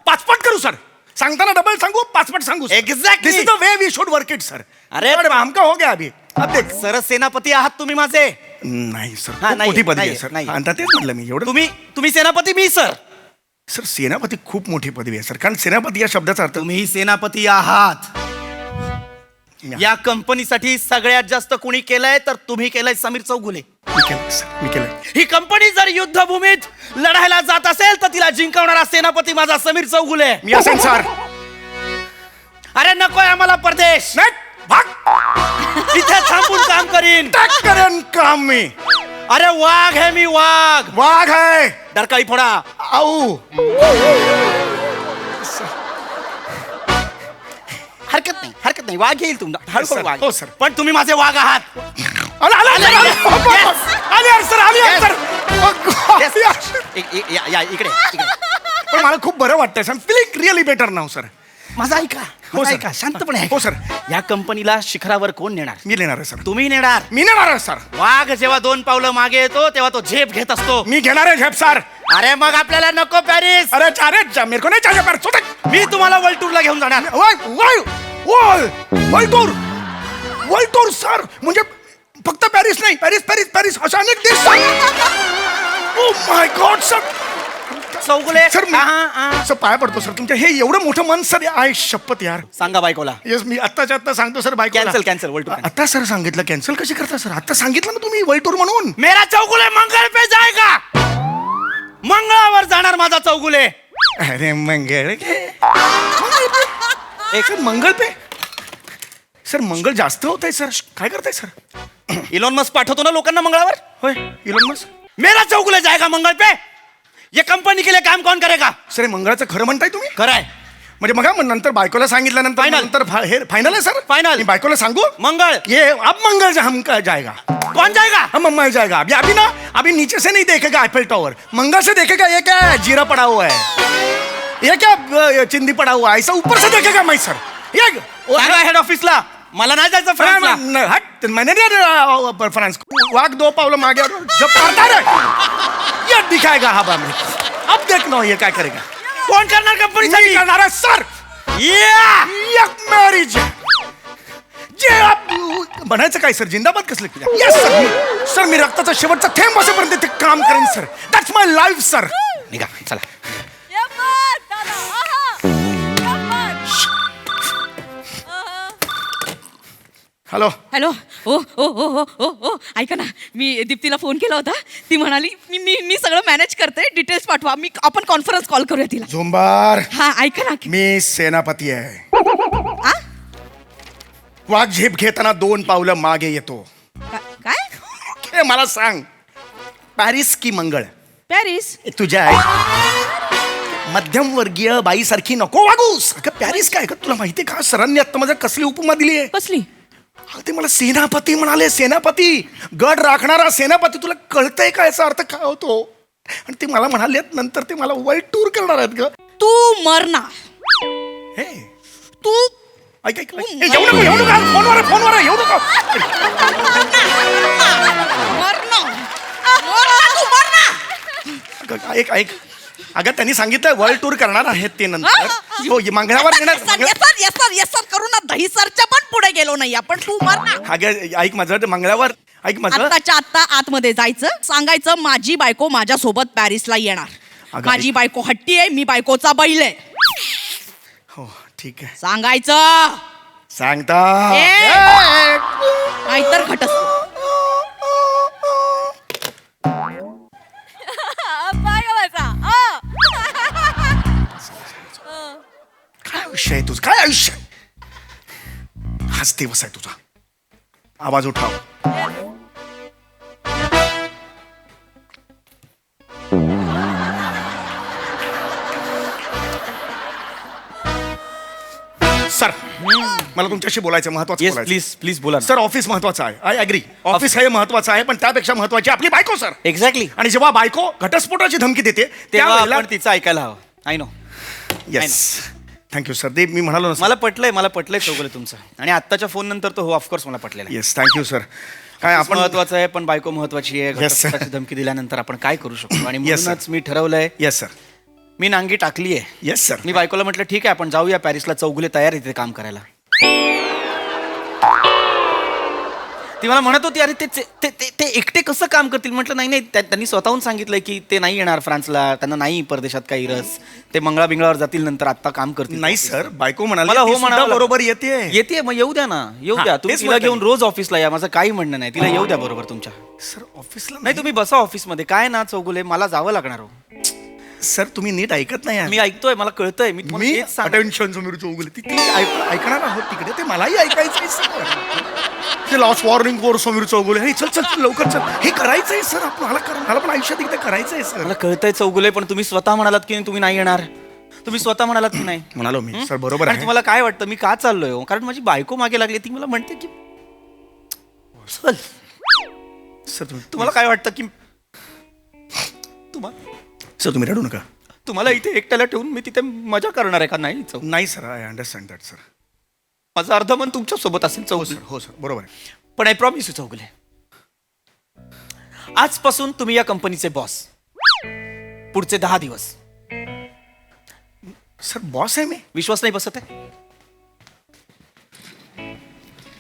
Speaker 8: पाचपट करू सर सांगताना डबल सांगू पाचपट सांगू
Speaker 10: Exactly.
Speaker 8: This is the way we should work it sir.
Speaker 10: अरे
Speaker 8: हमका हो गया अभी अब देख
Speaker 10: सर सेनापती आहात तुम्ही माझे.
Speaker 8: नाही सर
Speaker 10: हा,
Speaker 8: खूप
Speaker 10: नाही,
Speaker 8: मोठी पदवी आहे
Speaker 10: नाही,
Speaker 8: सर
Speaker 10: नाही.
Speaker 8: आता तेच म्हटलं मी एवढं
Speaker 10: तुम्ही सेनापती मी सर.
Speaker 8: सर सेनापती खूप मोठी पदवी आहे सर कारण सेनापती या शब्दाचा अर्थ
Speaker 10: तुम्ही सेनापती आहात. या कंपनीसाठी सगळ्यात जास्त कुणी केलंय तर तुम्ही केलंय समीर चौगुले.
Speaker 8: मी केलं सर मी केलं
Speaker 10: ही कंपनी जर युद्धभूमीत लढायला जात असेल तर तिला जिंकवणारा सेनापती माझा समीर चौगुले.
Speaker 8: मी असेल सर
Speaker 10: अरे नकोय आम्हाला परदेश.
Speaker 8: नाही भाग
Speaker 10: इथे थांबून काम करीन.
Speaker 8: टाक करेन काम मी
Speaker 10: अरे वाघ है मी वाघ.
Speaker 8: वाघ आहे
Speaker 10: डरकाळी फोडा.
Speaker 8: आऊ
Speaker 10: हरकत नाही वाघ येईल तुमचा हळूहळू
Speaker 8: sir.
Speaker 10: वाघ.
Speaker 8: हो, sir.
Speaker 10: पण तुम्ही माझे वाघ आहात.
Speaker 8: आला आला आला, आला.
Speaker 10: Yes.
Speaker 8: आली यार सर आली यार
Speaker 10: Yes.
Speaker 8: सर
Speaker 10: या इकडे
Speaker 8: पण मला खूप बरं वाटतंय सर फिलिंग रिअली बेटर नाव सर.
Speaker 10: माझा ऐका
Speaker 8: हो,
Speaker 10: माझा
Speaker 8: sir.
Speaker 10: ऐका शांतपणे ऐका.
Speaker 8: हो, sir.
Speaker 10: या कंपनीला शिखरावर कोण नेणार?
Speaker 8: मी नेणार आहे सर
Speaker 10: तुम्ही नेणार.
Speaker 8: मी नेणार आहे सर
Speaker 10: वाघ जेव्हा 2 पावलं मागे येतो तेव्हा तो झेप घेत असतो.
Speaker 8: मी घेणार आहे झेप सर.
Speaker 10: अरे मग आपल्याला नको पॅरिस.
Speaker 8: अरे चारे मेरे को नहीं चाहिए पर छोटे
Speaker 10: मी तुम्हाला वर्ल्ड टूरला घेऊन जाणार.
Speaker 8: वर्ल्ड टूर सर म्हणजे फक्त पॅरिस नाही पॅरिस पॅरिस पॅरिस अशा अनेक देश oh my god sir.
Speaker 10: Chougule
Speaker 8: sir
Speaker 10: हा.
Speaker 8: सर पाया पडतो सर तुमच्या हे एवढं मोठं मन सर आहे शपथ यार.
Speaker 10: सांगा बायकोला.
Speaker 8: येस मी आत्ताच्या आत्ता सांगतो sir bike
Speaker 10: cancel world tour.
Speaker 8: आता सर सांगितलं कॅन्सल कशी करता सर आता सांगितलं ना तुम्ही वर्ल्ड टूर म्हणून.
Speaker 10: मेरा चौगुले मंगळ पे जाएगा. मंगळावर जाणार माझा चौगुले.
Speaker 8: अरे मंगळ एक मंगळ पे सर मंगळ जास्त होत आहे सर काय करताय सर.
Speaker 10: इलॉन मस्क पाठवतो ना लोकांना मंगळावर.
Speaker 8: होय इलोन मस्क.
Speaker 10: मेरा चौगुले जाएगा मंगळ पे. ये कंपनी के लिए काम कौन करेगा?
Speaker 8: सर हे मंगळाचं खरं म्हणताय तुम्ही
Speaker 10: खरं आहे.
Speaker 8: म्हणजे मग नंतर बायकोला सांगितल्यानंतर
Speaker 10: Final.
Speaker 8: नंतर हे फायनल आहे सर
Speaker 10: Final.
Speaker 8: मी बायकोला सांगू
Speaker 10: मंगळ.
Speaker 8: ये अब मंगल हमका जाएगा
Speaker 10: कौन जाएगा?
Speaker 8: हम मंगल जाएगा अभी अभी ना अभी नीचे से नहीं देखेगा आईफेल टावर मंगल से देखेगा ये क्या है जीरा पड़ा हुआ है ये क्या चिंदी पड़ा हुआ है ऐसा ऊपर से देखेगा मैं सर ये
Speaker 10: सांगा हेड ऑफिसला मला नाही जायचं फ्रान्सला.
Speaker 8: हट मैंने नहीं फ्रांस वाघ 2 पावलं मागे और जब करता रे ये दिखाएगा हवा में अब देखना ये क्या करेगा.
Speaker 10: कोण करणार कंपनीसाठी?
Speaker 8: करणार आहे सर एक मॅरेज जे बनायचं काय सर जिंदाबाद कसलं केलं. येस सर सर मी रक्ताचा शेवटचा थेंब असेपर्यंत ते काम करेन sir that's my life sir.
Speaker 10: निघा चला.
Speaker 8: हॅलो
Speaker 9: हॅलो ओ ओ ओ ओ ओ ओ ऐका ना मी दीप्तीला फोन केला होता ती म्हणाली मी मी मी सगळं मॅनेज करते डिटेल्स पाठवा आपण कॉन्फरन्स कॉल करूया तिला.
Speaker 8: झुंबार
Speaker 9: हा ऐका ना
Speaker 8: मी सेनापती आहे.
Speaker 9: आ?
Speaker 8: वाघ झेप घेताना 2 पावलं मागे येतो.
Speaker 9: काय
Speaker 8: हे मला सांग पॅरिस की मंगळ.
Speaker 9: पॅरिस
Speaker 8: तुझ्या आहे मध्यमवर्गीय बाईसारखी नको वागूस. अगं पॅरिस काय का तुला माहिती का सरांनी आता माझ्या कसली उपमा दिली आहे.
Speaker 9: कसली
Speaker 8: ते मला सेनापती म्हणाले सेनापती गड राखणारा सेनापती. तुला कळतंय का याचा अर्थ काय होतो. आणि ते मला म्हणाले नंतर ते मला वर्ल्ड टूर करणार आहेत ग.
Speaker 9: तू मरना
Speaker 8: हे
Speaker 9: तू
Speaker 8: ऐक ऐक येऊ नका फोनवर येऊ नका.
Speaker 9: मरना तू मरना.
Speaker 8: ऐक ऐक अगं त्यांनी सांगितलं वर्ल्ड टूर करणार आहेत ते नंतर हो मंगळावर येणार.
Speaker 9: येसर करू ना दहीसरच्या पण पुढे गेलो नाही आपण तू मरना.
Speaker 8: अगं ऐक माझं मंगळावर ऐक माझं
Speaker 9: आत्ताच्या आत्ता आतमध्ये जायचं सांगायचं माझी बायको माझ्या सोबत पॅरिसला येणार.
Speaker 8: अगं,
Speaker 9: माझी बायको हट्टी आहे मी बायकोचा बैल आहे
Speaker 8: हो ठीक आहे
Speaker 9: सांगायचं.
Speaker 8: सांगता
Speaker 9: नाहीतर घटस.
Speaker 1: पाय गं माझा.
Speaker 8: आयुष्य आहे तुझं, काय आयुष्य आहे? हाच दिवस आहे तुझा. आवाज उठाव. सर मला तुमच्याशी बोलायचं, महत्वाचं
Speaker 10: येस
Speaker 8: बोलायचं.
Speaker 10: प्लीज प्लीज बोला
Speaker 8: सर ऑफिस महत्वाचं आहे, आय अग्री. ऑफिस हे महत्वाचं आहे, पण त्यापेक्षा महत्वाची आपली बायको सर.
Speaker 10: एक्झॅक्टली.
Speaker 8: आणि जेव्हा बायको घटस्फोटाची धमकी देते
Speaker 10: तेव्हा
Speaker 8: त्यावेळेला
Speaker 10: आपण तिचं ऐकायला हवं. I know.
Speaker 8: Yes thank you sir. ते मी म्हणालो ना
Speaker 10: मला पटलंय चौगुले तुमचं. आणि आत्ताच्या फोन नंतर तो हो ऑफकोर्स मला पटलेला आहे.
Speaker 8: Yes thank you sir. काय
Speaker 10: आपण
Speaker 8: आपण
Speaker 10: महत्वाचं आहे, पण बायको महत्वाची आहे.
Speaker 8: Yes, sir.
Speaker 10: घटस्फोटाची धमकी दिल्यानंतर आपण काय करू शकतो? आणि
Speaker 8: Yes, sir.
Speaker 10: म्हणूनच मी ठरवलंय,
Speaker 8: येस सर.
Speaker 10: मी नांगी टाकली आहे.
Speaker 8: Yes sir.
Speaker 10: मी बायकोला म्हटलं ठीक आहे आपण जाऊया पॅरिसला, चौगुले तयार आहे तिथे काम करायला. ती मला म्हणत होती अरे ते एकटे कसं काम करतील. म्हटलं नाही त्यांनी स्वतःहून सांगितलंय की ते नाही येणार फ्रान्सला, त्यांना नाही परदेशात काही रस, ते मंगळा बिंगळावर जातील, नंतर आता काम करतील.
Speaker 8: नाही सर, बायको म्हणाली
Speaker 10: मला हो
Speaker 8: ती सुद्धा
Speaker 10: म्हणावं लागलं.
Speaker 8: बरोबर येते.
Speaker 10: मग येऊ द्या ना, येऊ
Speaker 8: हा,
Speaker 10: द्या. तुम्ही
Speaker 8: तेच
Speaker 10: तिला
Speaker 8: म्हणतोय
Speaker 10: घेऊन रोज ऑफिसला या, माझं काही म्हणणं नाही. तिला येऊ द्या बरोबर तुमच्या.
Speaker 8: सर ऑफिसला
Speaker 10: नाही तुम्ही बसा ऑफिसमध्ये. काय ना चौगुले, मला जावं लागणार हो.
Speaker 8: सर तुम्ही नीट ऐकत नाही
Speaker 10: मी ऐकतोय, मला कळतंय. मी तुम्हाला
Speaker 8: मी
Speaker 10: तेच सांग-
Speaker 8: अटेन्शन समोर चौगुले ती ऐकणार आहोत तिकडे, ते मलाही ऐकायचंय सर. ते last warning for Sameer Chougule. हे चल चल चल, लवकर चल, हे करायचंय सर. मला पण आयुष्यात एकदा करायचंय सर.
Speaker 10: मला कळतंय चौगुले, पण तुम्ही स्वतः म्हणालात की तुम्ही नाही येणार. तुम्ही स्वतः म्हणालात की नाही.
Speaker 8: म्हणालो मी सर, बरोबर
Speaker 10: आणि
Speaker 8: आहे.
Speaker 10: तुम्हाला काय वाटतं मी का चाललोय हो? कारण माझी बायको मागे लागली. ती मला म्हणते की चल.
Speaker 8: सर
Speaker 10: तुम्हाला काय वाटतं की
Speaker 8: सर तुम्ही रडू नका.
Speaker 10: तुम्हाला इथे एकट्याला ठेवून मी तिथे मजा करणार आहे का? नाही
Speaker 8: नाही sir, I understand that sir.
Speaker 10: माझं अर्ध मन तुमच्या सोबत असेल
Speaker 8: हो
Speaker 10: चौगुले.
Speaker 8: सर, हो सर, बरोबर आहे.
Speaker 10: पण आय प्रॉमिस यू चौगुले, आजपासून तुम्ही या कंपनीचे बॉस. पुढचे 10 दिवस.
Speaker 8: सर बॉस आहे मी.
Speaker 10: विश्वास नाही बसत आहे?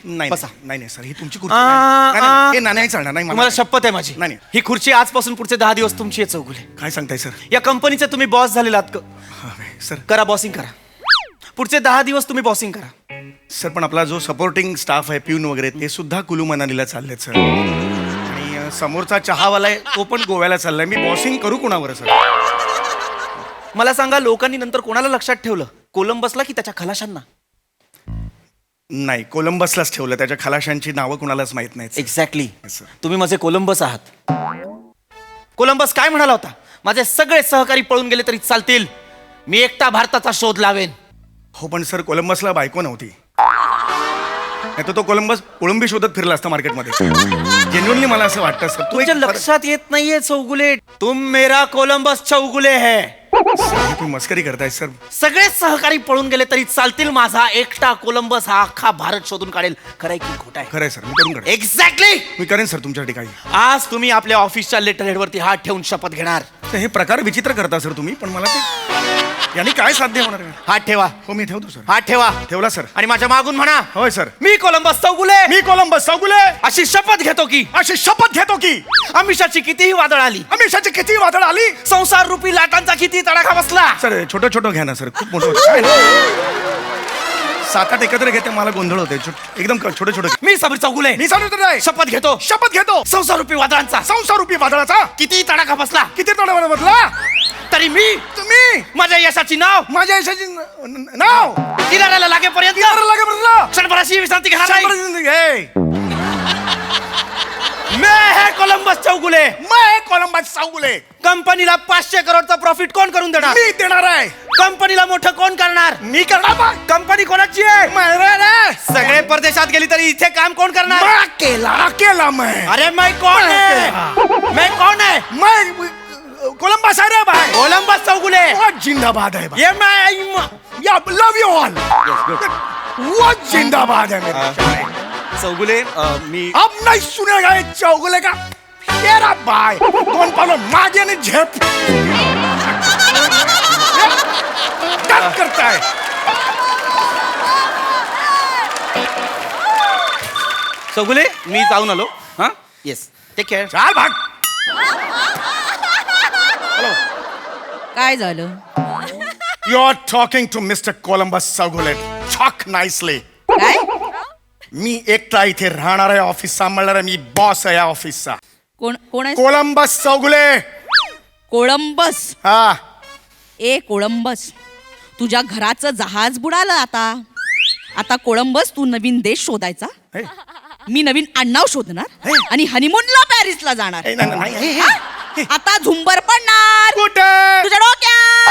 Speaker 8: नाही
Speaker 10: बसा.
Speaker 8: नाही सर, ही तुमची खुर्ची नाही. नाही, नाही, हे नाही चालणार नाही.
Speaker 10: तुम्हाला शपथ आहे माझी.
Speaker 8: नाही.
Speaker 10: ही खुर्ची आजपासून पुढचे 10 दिवस तुमची आहे चौगुले.
Speaker 8: काय सांगताय सर?
Speaker 10: या कंपनीचे तुम्ही बॉस झालेलात.
Speaker 8: सर
Speaker 10: करा बॉसिंग करा. पुढचे 10 दिवस तुम्ही बॉसिंग करा.
Speaker 8: सर पण आपला जो सपोर्टिंग स्टाफ आहे, प्यून वगैरे, ते सुद्धा कुलू मनालीला चाललेत सर. आणि समोरचा चहावाला आहे तो पण गोव्याला चाललाय. मी बॉसिंग करू कोणावर सर?
Speaker 10: मला सांगा, लोकांनी नंतर कोणाला लक्षात ठेवलं? कोलंबसला की त्याच्या खलाशांना?
Speaker 8: नाही, कोलंबसलाच ठेवलं. त्याच्या खलाशांची नावं कुणालाच माहित नाहीत.
Speaker 10: एक्झॅक्टली.
Speaker 8: Yes, sir.
Speaker 10: तुम्ही माझे कोलंबस आहात. कोलंबस काय म्हणाला होता? माझे सगळे सहकारी पळून गेले तरी चालतील, मी एकटा भारताचा शोध लावेन.
Speaker 8: हो पण सर, कोलंबसला बायको नव्हती. नाही तर तो कोलंबस कोळंबी शोधत फिरला असता मार्केटमध्ये. जेन्युअनली मला असं वाटतं सर.
Speaker 10: तुमच्या लक्षात येत नाहीये चौगुले, तुम मेरा कोलंबस चौगुले है.
Speaker 8: तुम्ही मस्करी करताय सर.
Speaker 10: सगळे सहकारी पळून गेले तरी चालतील, माझा एकटा कोलंबस हा अख्खा भारत शोधून काढेल. खरंय की खोट आहे?
Speaker 8: खरंय सर, मी करून करेन.
Speaker 10: एक्झॅक्टली.
Speaker 8: मी करेन सर तुमच्यासाठी काही.
Speaker 10: आज तुम्ही आपल्या ऑफिसच्या लेटर हेडवरती हात ठेवून शपथ घेणार.
Speaker 8: तर हे प्रकार विचित्र करता सर तुम्ही, पण मला ते यांनी काय साध्य होणार आहे?
Speaker 10: हात ठेवा.
Speaker 8: हो मी ठेवतो सर.
Speaker 10: हात ठेवा.
Speaker 8: ठेवला सर.
Speaker 10: आणि माझ्या मागून म्हणा,
Speaker 8: होय सर.
Speaker 10: मी कोलंबस चौगुले
Speaker 8: मी कोलंबस चौगुले
Speaker 10: अशी शपथ घेतो की
Speaker 8: अशी शपथ घेतो की
Speaker 10: आमिषाची कितीही वादळ आली,
Speaker 8: आमिषाची किती वादळ आली,
Speaker 10: संसार रूपी लाटांचा किती तडाखा बसला,
Speaker 8: सर छोटं छोटं घ्या ना सर, खूप मोठं होतं. काय नाही. 7-8 एकत्र घेते मला गोंधळ होते. एकदम छोटे छोटे.
Speaker 10: मी समीर चौगुले
Speaker 8: मी सांगतो नाही.
Speaker 10: शपथ घेतो
Speaker 8: शपथ घेतो
Speaker 10: संसार रूपी वादळांचा
Speaker 8: संसार रूपी वादळाचा
Speaker 10: किती तडाखा बसला
Speaker 8: किती तोडा बदला
Speaker 10: तरी मी
Speaker 8: तुम्ही
Speaker 10: माझ्या यशाची नाव
Speaker 8: माझ्या यशाची नाव
Speaker 10: किनाऱ्याला लागेपर्यंत
Speaker 8: लागे बदला
Speaker 10: क्षणभराची विश्रांती घेणार नाही.
Speaker 8: हे
Speaker 10: मैं है कोलंबस चौगुले.
Speaker 8: मैं कोलंबस चौगुले.
Speaker 10: कंपनीला 500 करोडचा प्रॉफिट कोण करून देणार?
Speaker 8: मी देणार आहे.
Speaker 10: कंपनीला मोठं कोण करणार?
Speaker 8: मी करणार.
Speaker 10: कंपनी कोणाची आहे? सगळे परदेशात गेली तरी इथे काम कोण करणार?
Speaker 8: केला मैं.
Speaker 10: अरे मैं कौन है? मैं कौन है?
Speaker 8: मैं कोलंबस आहे रे भाई.
Speaker 10: कोलंबस चौगुले.
Speaker 8: बहुत जिंदाबाद है भाई.
Speaker 10: ये मैं
Speaker 8: या लव यू ऑल. बहुत जिंदाबाद है मेरे
Speaker 10: चौगुले. मी
Speaker 8: अब नहीं सुनेगा ये चौगुले का तेरा भाई. दोन पावलं मागे आणि झेप क्या करता है?
Speaker 10: चौगुले मी जाऊन आलो. हा येस टेक केअर.
Speaker 8: चाल भाग.
Speaker 9: काय झालं?
Speaker 8: You are talking to Mr. Columbus Saugule. Talk nicely.
Speaker 9: काय?
Speaker 8: मी एकटा इथे राहणार आहे, ऑफिस सांभाळणार आहे. मी बॉस आहे या ऑफिसचा.
Speaker 9: कोण कोण आहे?
Speaker 8: कोलंबस चौगुले.
Speaker 9: कोळंबस.
Speaker 8: हा
Speaker 9: ए कोळंबस, तुझ्या घराचं जहाज बुडालं आता कोळंबस तू नवीन देश शोधायचा, मी नवीन आडनाव शोधणार आणि हनीमूनला पॅरिसला जाणार.
Speaker 8: ए, नाही, नाही, नाही, हे,
Speaker 9: आता झुंबर पडणार
Speaker 8: कुठे?
Speaker 9: तुझ्या डोक्यात.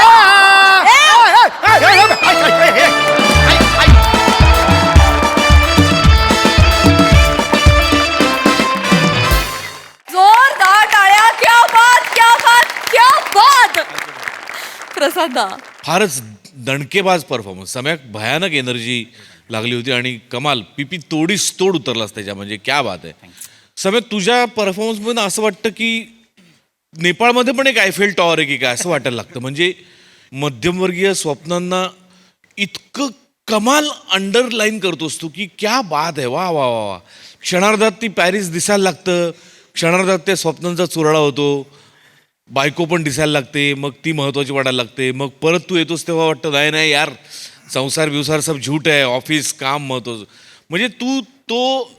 Speaker 1: जोरदार टाळ्या. क्या बात, क्या बात, क्या बात. प्रसादा,
Speaker 6: फारच दणकेबाज परफॉर्मन्स. सम्यक भयानक एनर्जी लागली होती आणि कमाल. पीपी तोडीस तोड उतरलास त्याच्या, म्हणजे क्या बात आहे. सम्यक तुझ्या परफॉर्मन्समध्ये असं वाटतं की नेपाळमध्ये पण एक आयफेल टॉवर आहे की काय असं वाटायला लागतं. म्हणजे मध्यमवर्गीय स्वप्नांना इतकं कमाल अंडरलाईन करतोस तू की क्या बात आहे. वा वा वा वा. क्षणार्धात ती पॅरिस दिसायला लागतं, क्षणार्धात त्या स्वप्नांचा चुराळा होतो, बायको पण दिसायला लागते, मग ती महत्वाची वाटायला लागते, मग परत तू येतोस तेव्हा वाटतं नाही नाही यार संसार बिवसार सब झूट आहे, ऑफिस काम महत्वाचं. म्हणजे तू तो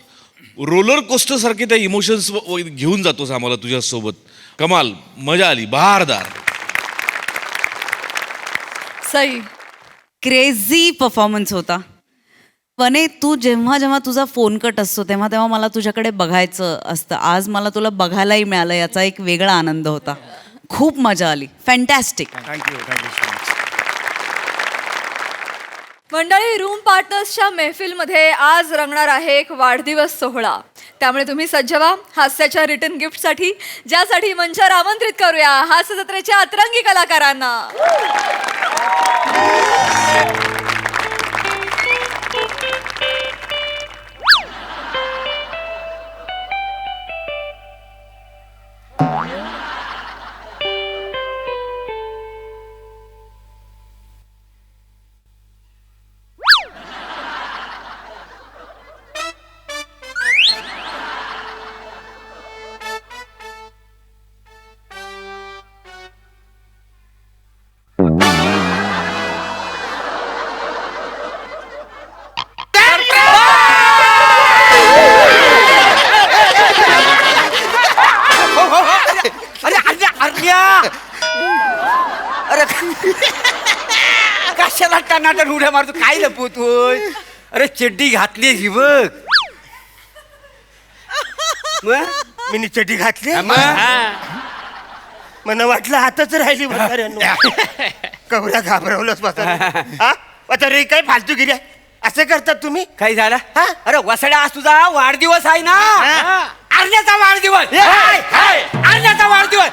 Speaker 6: रोलर कोस्टर सारखे त्या इमोशन्स घेऊन जातोस आम्हाला तुझ्यासोबत. कमाल, मजा आली, बहारदार.
Speaker 1: सई,
Speaker 7: क्रेझी परफॉर्मन्स होता. वने, तू जेव्हा जेव्हा तुझा फोन कट असतो तेव्हा तेव्हा मला तुझ्याकडे बघायचं असतं. आज मला तुला बघायलाही मिळालं, याचा एक वेगळा आनंद होता. खूप मजा आली. फॅन्टॅस्टिक.
Speaker 8: Thank you so much.
Speaker 1: मंडळी, रूम पार्टनर्सच्या मेहफिलमध्ये आज रंगणार आहे एक वाढदिवस सोहळा. त्यामुळे तुम्ही सज्ज व्हा हास्याच्या रिटर्न गिफ्टसाठी, ज्यासाठी मंचावर आमंत्रित करूया हास्य जत्रेच्या अतरंगी कलाकारांना.
Speaker 10: अरे अर्ध्या अर्ध्या अरे कशाला टनाटन उड्या मारतो, काय लपवतोय? अरे चड्डी घातली ही बघ.
Speaker 8: मी चड्डी घातली, मला वाटलं हातच राहिली म्हाताऱ्यांनो. कवऱ्या घाबरवलंच म्हातारे. काय फालतूगिरी आहे? असं करतात तुम्ही?
Speaker 10: काय झालं?
Speaker 8: हा?
Speaker 10: अरे वसड्या, आज तुझा वाढदिवस आहे ना. अर्ध्याचा वाढदिवस, अर्ध्याचा वाढदिवस,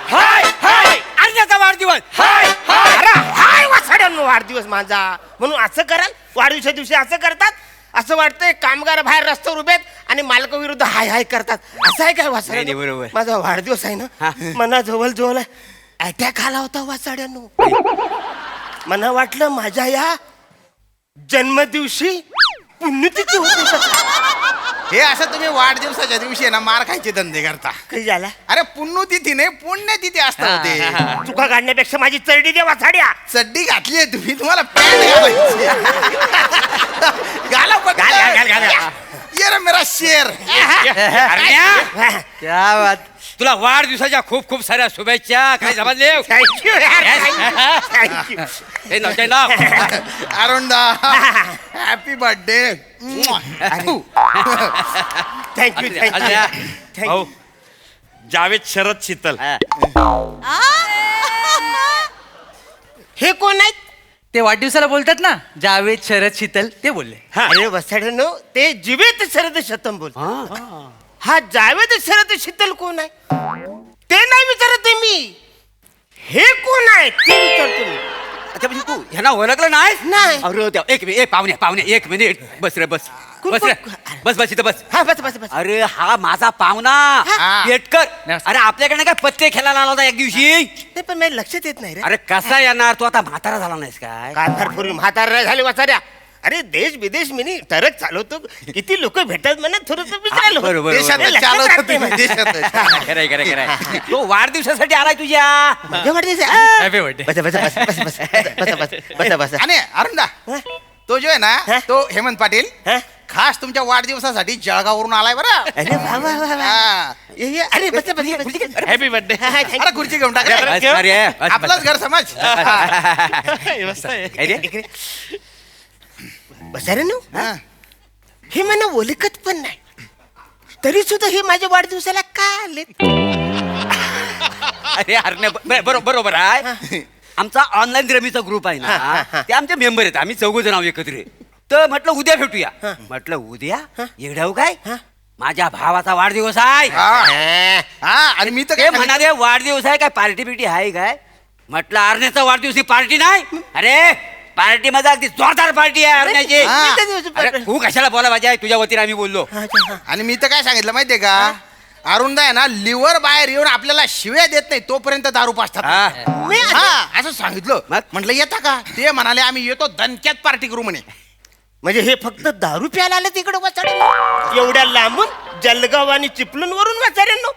Speaker 10: अर्ध्याचा वाढदिवस.
Speaker 8: अरे हाय वासाड्यांनो, वाढदिवस माझा म्हणून असं कराल? वाढदिवसा दिवशी असं करतात? असं वाटतंय कामगार बाहेर रस्त्यावर उभे आहेत आणि मालकाविरुद्ध हाय हाय करतात. असं आहे काय
Speaker 10: नाही,
Speaker 8: वासाड्यांनो?
Speaker 10: नाही, बरोबर.
Speaker 8: माझा वाढदिवस आहे ना, मना जवळ अटॅक आला होता वासाड्यांनो. मला वाटलं माझ्या या जन्मदिवशी पुण्यतिथी होती.
Speaker 5: हे असं तुम्ही वाढदिवसाच्या दिवशी आहे ना मार खायचे धंदे करता.
Speaker 8: काही झाला?
Speaker 5: अरे पुण्यतिथी नाही पुण्यतिथी असतात ते.
Speaker 8: चुका काढण्यापेक्षा माझी चरडी दे वासाड्या.
Speaker 5: चड्डी घातली आहे तुम्ही, तुम्हाला पॅन्ट घालायची. घाला पण. ये रे मेरा शेर.
Speaker 10: क्या बात. तुला वाढदिवसाच्या खूप खूप साऱ्या शुभेच्छा. काय समजले?
Speaker 8: Thank you thank you.
Speaker 10: हे नव्हते ना.
Speaker 5: Arunda happy birthday.
Speaker 8: Thank you.
Speaker 11: Javed Sharad Sheetal.
Speaker 8: हे कोण आहेत?
Speaker 12: ते वाढदिवसाला बोलतात ना, जावेद शरद शीतल, ते बोलले.
Speaker 8: अरे वसाड्यानो, ते जिवेत शरद शतम बोल. हा जावेद शरद शीतल कोण आहे? ते नाही विचारत आहे मी. हे कोण आहे ते विचारतो मी.
Speaker 10: अच्छा, म्हणजे तू ह्यांना ओळखलं नाही?
Speaker 8: नाही.
Speaker 10: अरे देव, एक मिनिट. पाहुणे एक मिनिट. बस रे, बस बस रे. बस इथं बस.
Speaker 8: हा बस बस बस.
Speaker 10: अरे हा माझा पाहुणा पेटकर. अरे आपल्याकडे काय पत्ते खेळायला आला होता एक दिवशी.
Speaker 8: नाही पण माझ्या लक्षात येत नाही रे.
Speaker 10: अरे कसा येणार तू? आता म्हातारा झाला नाहीस काय?
Speaker 8: काय फार पूर्वी म्हातारा झाले वाचाऱ्या. अरे देश विदेश मी ट्रक चालवतो, किती लोक भेटतात म्हणा, थोडं विचारलं.
Speaker 10: बरोबर,
Speaker 5: देशात
Speaker 8: लक्षात
Speaker 5: चालवत
Speaker 8: राहत
Speaker 5: होते
Speaker 8: नाही
Speaker 5: मी, देशात.
Speaker 10: खरंय. तो वाढदिवसासाठी आलाय तुझ्या.
Speaker 8: माझ्या वाढदिवस आहे.
Speaker 12: Happy birthday.
Speaker 8: बसा बसा बसा बसा बसा बसा बसा बसा बसा.
Speaker 5: आणि अरुणदा तो जो आहे ना तो हेमंत पाटील
Speaker 8: खास तुमच्या वाढदिवसासाठी जळगाववरून आलाय बरं.
Speaker 10: अरे वा वा वा वा.
Speaker 8: हा.
Speaker 10: अरे बस बस बस.
Speaker 11: हॅपी बर्थडे
Speaker 8: अरे खुर्ची घेऊन टाका
Speaker 10: अरे,
Speaker 8: आपलंच घर समज.
Speaker 10: इकडे बसा रे नू. हे मला ओळखत पण नाही तरी सुद्धा हे माझ्या वाढदिवसाला का आले?
Speaker 12: अरे अरे बरोबर आहे. आमचा ऑनलाईन रमीचा ग्रुप आहे ना, ते आमचे मेंबर आहेत. आम्ही चौघ जण आहोत एकत्र. तर म्हटलं उद्या भेटूया. म्हटलं उद्या येडाव काय, माझ्या भावाचा वाढदिवस आहे.
Speaker 8: हा आणि मी तर
Speaker 12: ते म्हणाले वाढदिवस आहे काय, पार्टी बिर्टी आहे काय. म्हटलं अरण्याचा वाढदिवस ही पार्टी नाही. अरे पार्टी मध्ये अगदी जोरदार पार्टी आहे अरण्याची. अरे, तू कशाला बोला पाहिजे, तुझ्या वतीने आम्ही बोललो.
Speaker 8: आणि मी तर काय सांगितलं माहितीये का, अरुणदा आहे ना लिव्हर बाहेर येऊन आपल्याला शिव्या देत नाही तोपर्यंत दारू पाजतात. हा असं सांगितलं. म्हटलं येता का, ते म्हणाले आम्ही येतो दणक्यात पार्टी करू म्हणे.
Speaker 10: म्हणजे हे फक्त दारू प्यायला आलं तिकडे वाचाडे एवढ्या लांबून जलगाव आणि चिपलून वरून वाचाड्यांनो.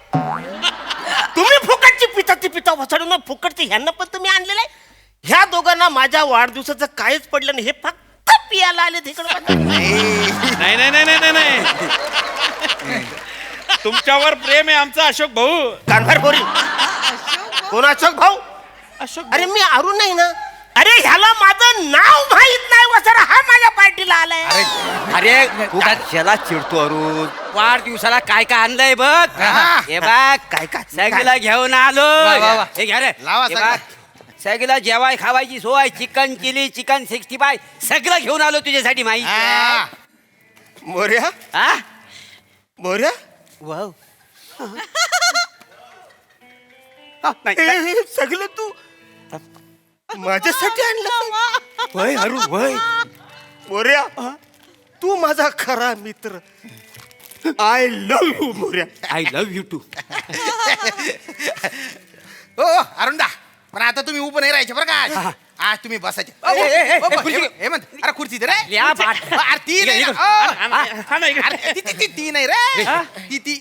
Speaker 10: तुम्ही फुकटची पिता ती पिता वाचाडून फुकटची ह्यांना पण तुम्ही आणलेलं आहे. ह्या दोघांना माझ्या वाढदिवसाचं काहीच पडलं नाही. हे फक्त पियाला आले तिकडे.
Speaker 11: नाही नाही नाही नाही नाही तुमच्यावर प्रेम आहे आमचा अशोक भाऊ.
Speaker 10: कानभार बोरी कोण अशोक भाऊ? अरे मी अरुण नाही ना. अरे ह्याला माझं नाव माहित नाही वसर, हा माझ्या पार्टीला आलाय.
Speaker 12: अरे तू कशाला चिडतो अरुण, वाढदिवसाला काय काय आणलंय बघ. हे बघ
Speaker 10: काय काय
Speaker 12: सगळीला घेऊन आलो. हे घ्या रे.
Speaker 8: लावा
Speaker 12: हे बघ, सगळीला जेवाय खावायची सोय, चिकन चिली, चिकन 65 सगळं घेऊन आलो तुझ्यासाठी. माहिती
Speaker 10: मोर्या
Speaker 12: हा
Speaker 10: मोर्या
Speaker 12: वाव.
Speaker 10: हे सगळं तू माझ्यासाठी आणलं वय अरुण वय. मोर्या तू माझा खरा मित्र. I love you Morya.
Speaker 12: I love you too.
Speaker 8: हो अरुणदा, पण आता तुम्ही उभं नाही राहायचे बरं का. आज तुम्ही बसायचे. हे म्हणत अरे खुर्ची दे रे. अरे ती नाही ना. ती नाही रे. ती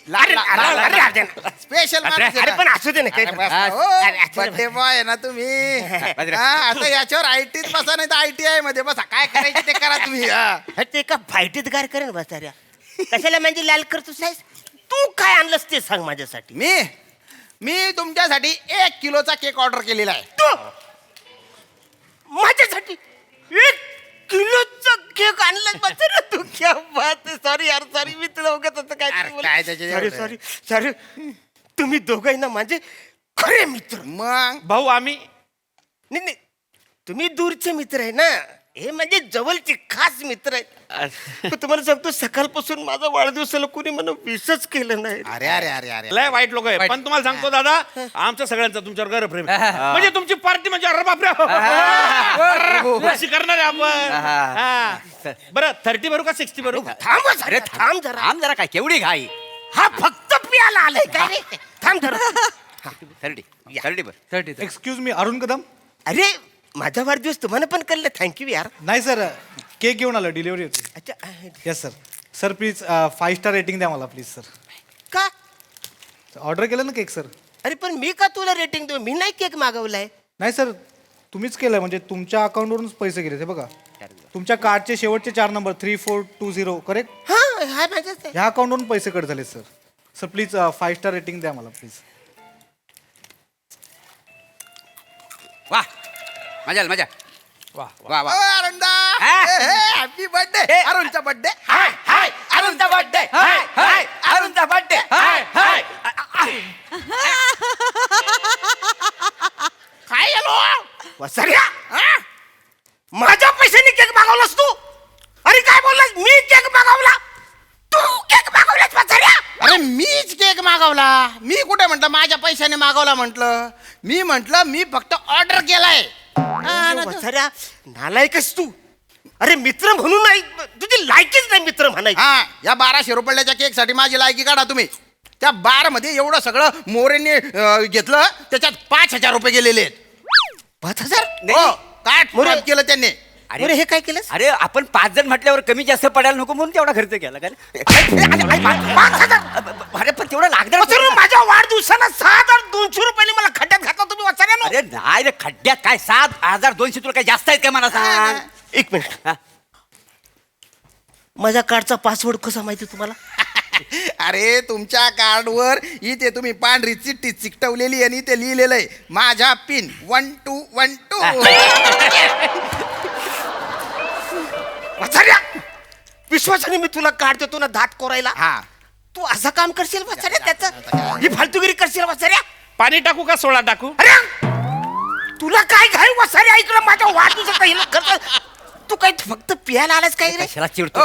Speaker 8: स्पेशल
Speaker 10: अरे पण असू दे ना
Speaker 8: बर्थडे बॉय आहे ना तुम्ही. आता याच्यावर आयटीत बसा नाही तर ITI मध्ये बसा. काय करायचं ते करा तुम्ही.
Speaker 10: ते का फायटीत गार करेन बसाऱ्या. कशाला म्हणजे लाल करतो साहेब. तू काय आणलंस ते सांग माझ्यासाठी.
Speaker 8: मी तुमच्यासाठी 1 किलोचा केक ऑर्डर केलेला आहे.
Speaker 10: तू माझ्यासाठी 1 किलोचा केक आणला बसाऱ्या. तू क्या बात. सॉरी यार सॉरी. मी तुला उगाच असं काय सॉरी सॉरी सॉरी. तुम्ही दोघं ना माझे खरे मित्र.
Speaker 8: मग
Speaker 11: भाऊ आम्ही
Speaker 10: नाही तुम्ही दूरचे मित्र आहे ना, हे म्हणजे जवळचे खास मित्र आहेत. पण तुम्हाला सांगतो सकाळपासून माझा वाढदिवसाला कोणी मला विशच केलं नाही.
Speaker 8: अरे अरे अरे अरे
Speaker 11: लय वाईट लोक आहे. पण तुम्हाला सांगतो दादा, आमचं सगळ्यांचं तुमच्यावर गर्व प्रेम आहे. म्हणजे तुमची पार्टी म्हणजे अरे बापरे अशी करणार आहे आपण. हा. बरं 30 भरू का 60 भरू?
Speaker 10: थांब अरे थांब जरा.
Speaker 12: आम जरा काय केवढी घाई.
Speaker 10: हा फक्त पियाला आलाय काय रे. थांब जरा.
Speaker 12: 30
Speaker 13: एक्सक्यूज मी अरुण कदम.
Speaker 10: अरे माझा वाढदिवस तुम्हाला पण कळलं. थँक्यू यार.
Speaker 13: नाही सर, केक घेऊन आलो, डिलिव्हरी होती.
Speaker 10: अच्छा
Speaker 13: yes sir. Sir please 5 star rating द्या मला प्लीज सर.
Speaker 10: का?
Speaker 13: ऑर्डर केलं ना केक सर.
Speaker 10: अरे पण मी का तुला रेटिंग देऊ? मी नाही केक मागवलाय.
Speaker 13: नाही सर, तुम्हीच केलं. म्हणजे तुमच्या अकाउंटवरूनच पैसे गेले ते बघा. तुमच्या कार्डचे शेवटचे 4 नंबर 3420 करेक्ट.
Speaker 10: हा हा माझाच आहे.
Speaker 13: ह्या अकाउंटवरून पैसे कट झाले sir. Sir please 5 star rating द्या मला प्लीज.
Speaker 12: वा मजा मजा. वा वा वा.
Speaker 8: अरुणदा हॅपी बर्थडे. अरुणचा बर्थडे.
Speaker 12: हाय हाय अरुणचा बर्थडे. हाय हाय अरुणचा बर्थडे. हाय हाय.
Speaker 10: काय आलो वसर्या. माझ्या पैशाने केक मागवलास तू? अरे काय बोललास? मी केक मागवला? तू केक मागवलास वसर्या?
Speaker 8: अरे मीच केक मागवला. मी कुठे म्हटलं माझ्या पैशाने मागवला म्हटलं. मी म्हटलं मी फक्त ऑर्डर केलाय.
Speaker 10: वसर्या नालायकस तू. अरे मित्र म्हणून नाही, तुझी लायकीच नाही मित्र म्हणायची.
Speaker 8: हा या 1200 रुपयाच्या केक साठी माझी लायकी काढा तुम्ही. त्या बार मध्ये एवढं सगळं मोरेने घेतलं, त्याच्यात 5000 रुपये गेलेले आहेत.
Speaker 10: 5000?
Speaker 8: हो काय केलं त्यांनी.
Speaker 10: अरे हे काय केलं?
Speaker 12: अरे आपण 5 जण म्हटल्यावर कमी जास्त पडायला नको म्हणून तेवढा खर्च केला का.
Speaker 10: 5000?
Speaker 12: अरे पण तेवढं लागणार.
Speaker 10: माझ्या वाढदिवसाला 6200 रुपयाने मला खड्ड्यात घातला तुम्ही वसर्या.
Speaker 12: अरे नाही रे, खड्ड्यात काय 7200 तुला काय जास्त आहेत का मला सांग.
Speaker 10: 1 मिनिट. माझ्या कार्डचा पासवर्ड कसा माहिती तुम्हाला?
Speaker 5: अरे तुमच्या कार्डवर इथे तुम्ही पांढरी चिठ्ठी चिकटवलेली आणि ते लिहिलेलं आहे माझा पिन 1212.
Speaker 10: वाचाऱ्या, विश्वासाने मी तुला कार्ड देतो ना दात कोरायला.
Speaker 5: हा
Speaker 10: तू असं काम करशील वाचाऱ्या? त्याचं ही फालतूगिरी करशील वाचाऱ्या?
Speaker 11: पाणी टाकू का सोडा टाकू?
Speaker 10: अरे तुला काय घाई वाचाऱ्या? इकडं माझ्या वाढदिवसाचा हिला खर्च. तू काय फक्त पियाला आलास काय रे?
Speaker 12: कशाला चिडतो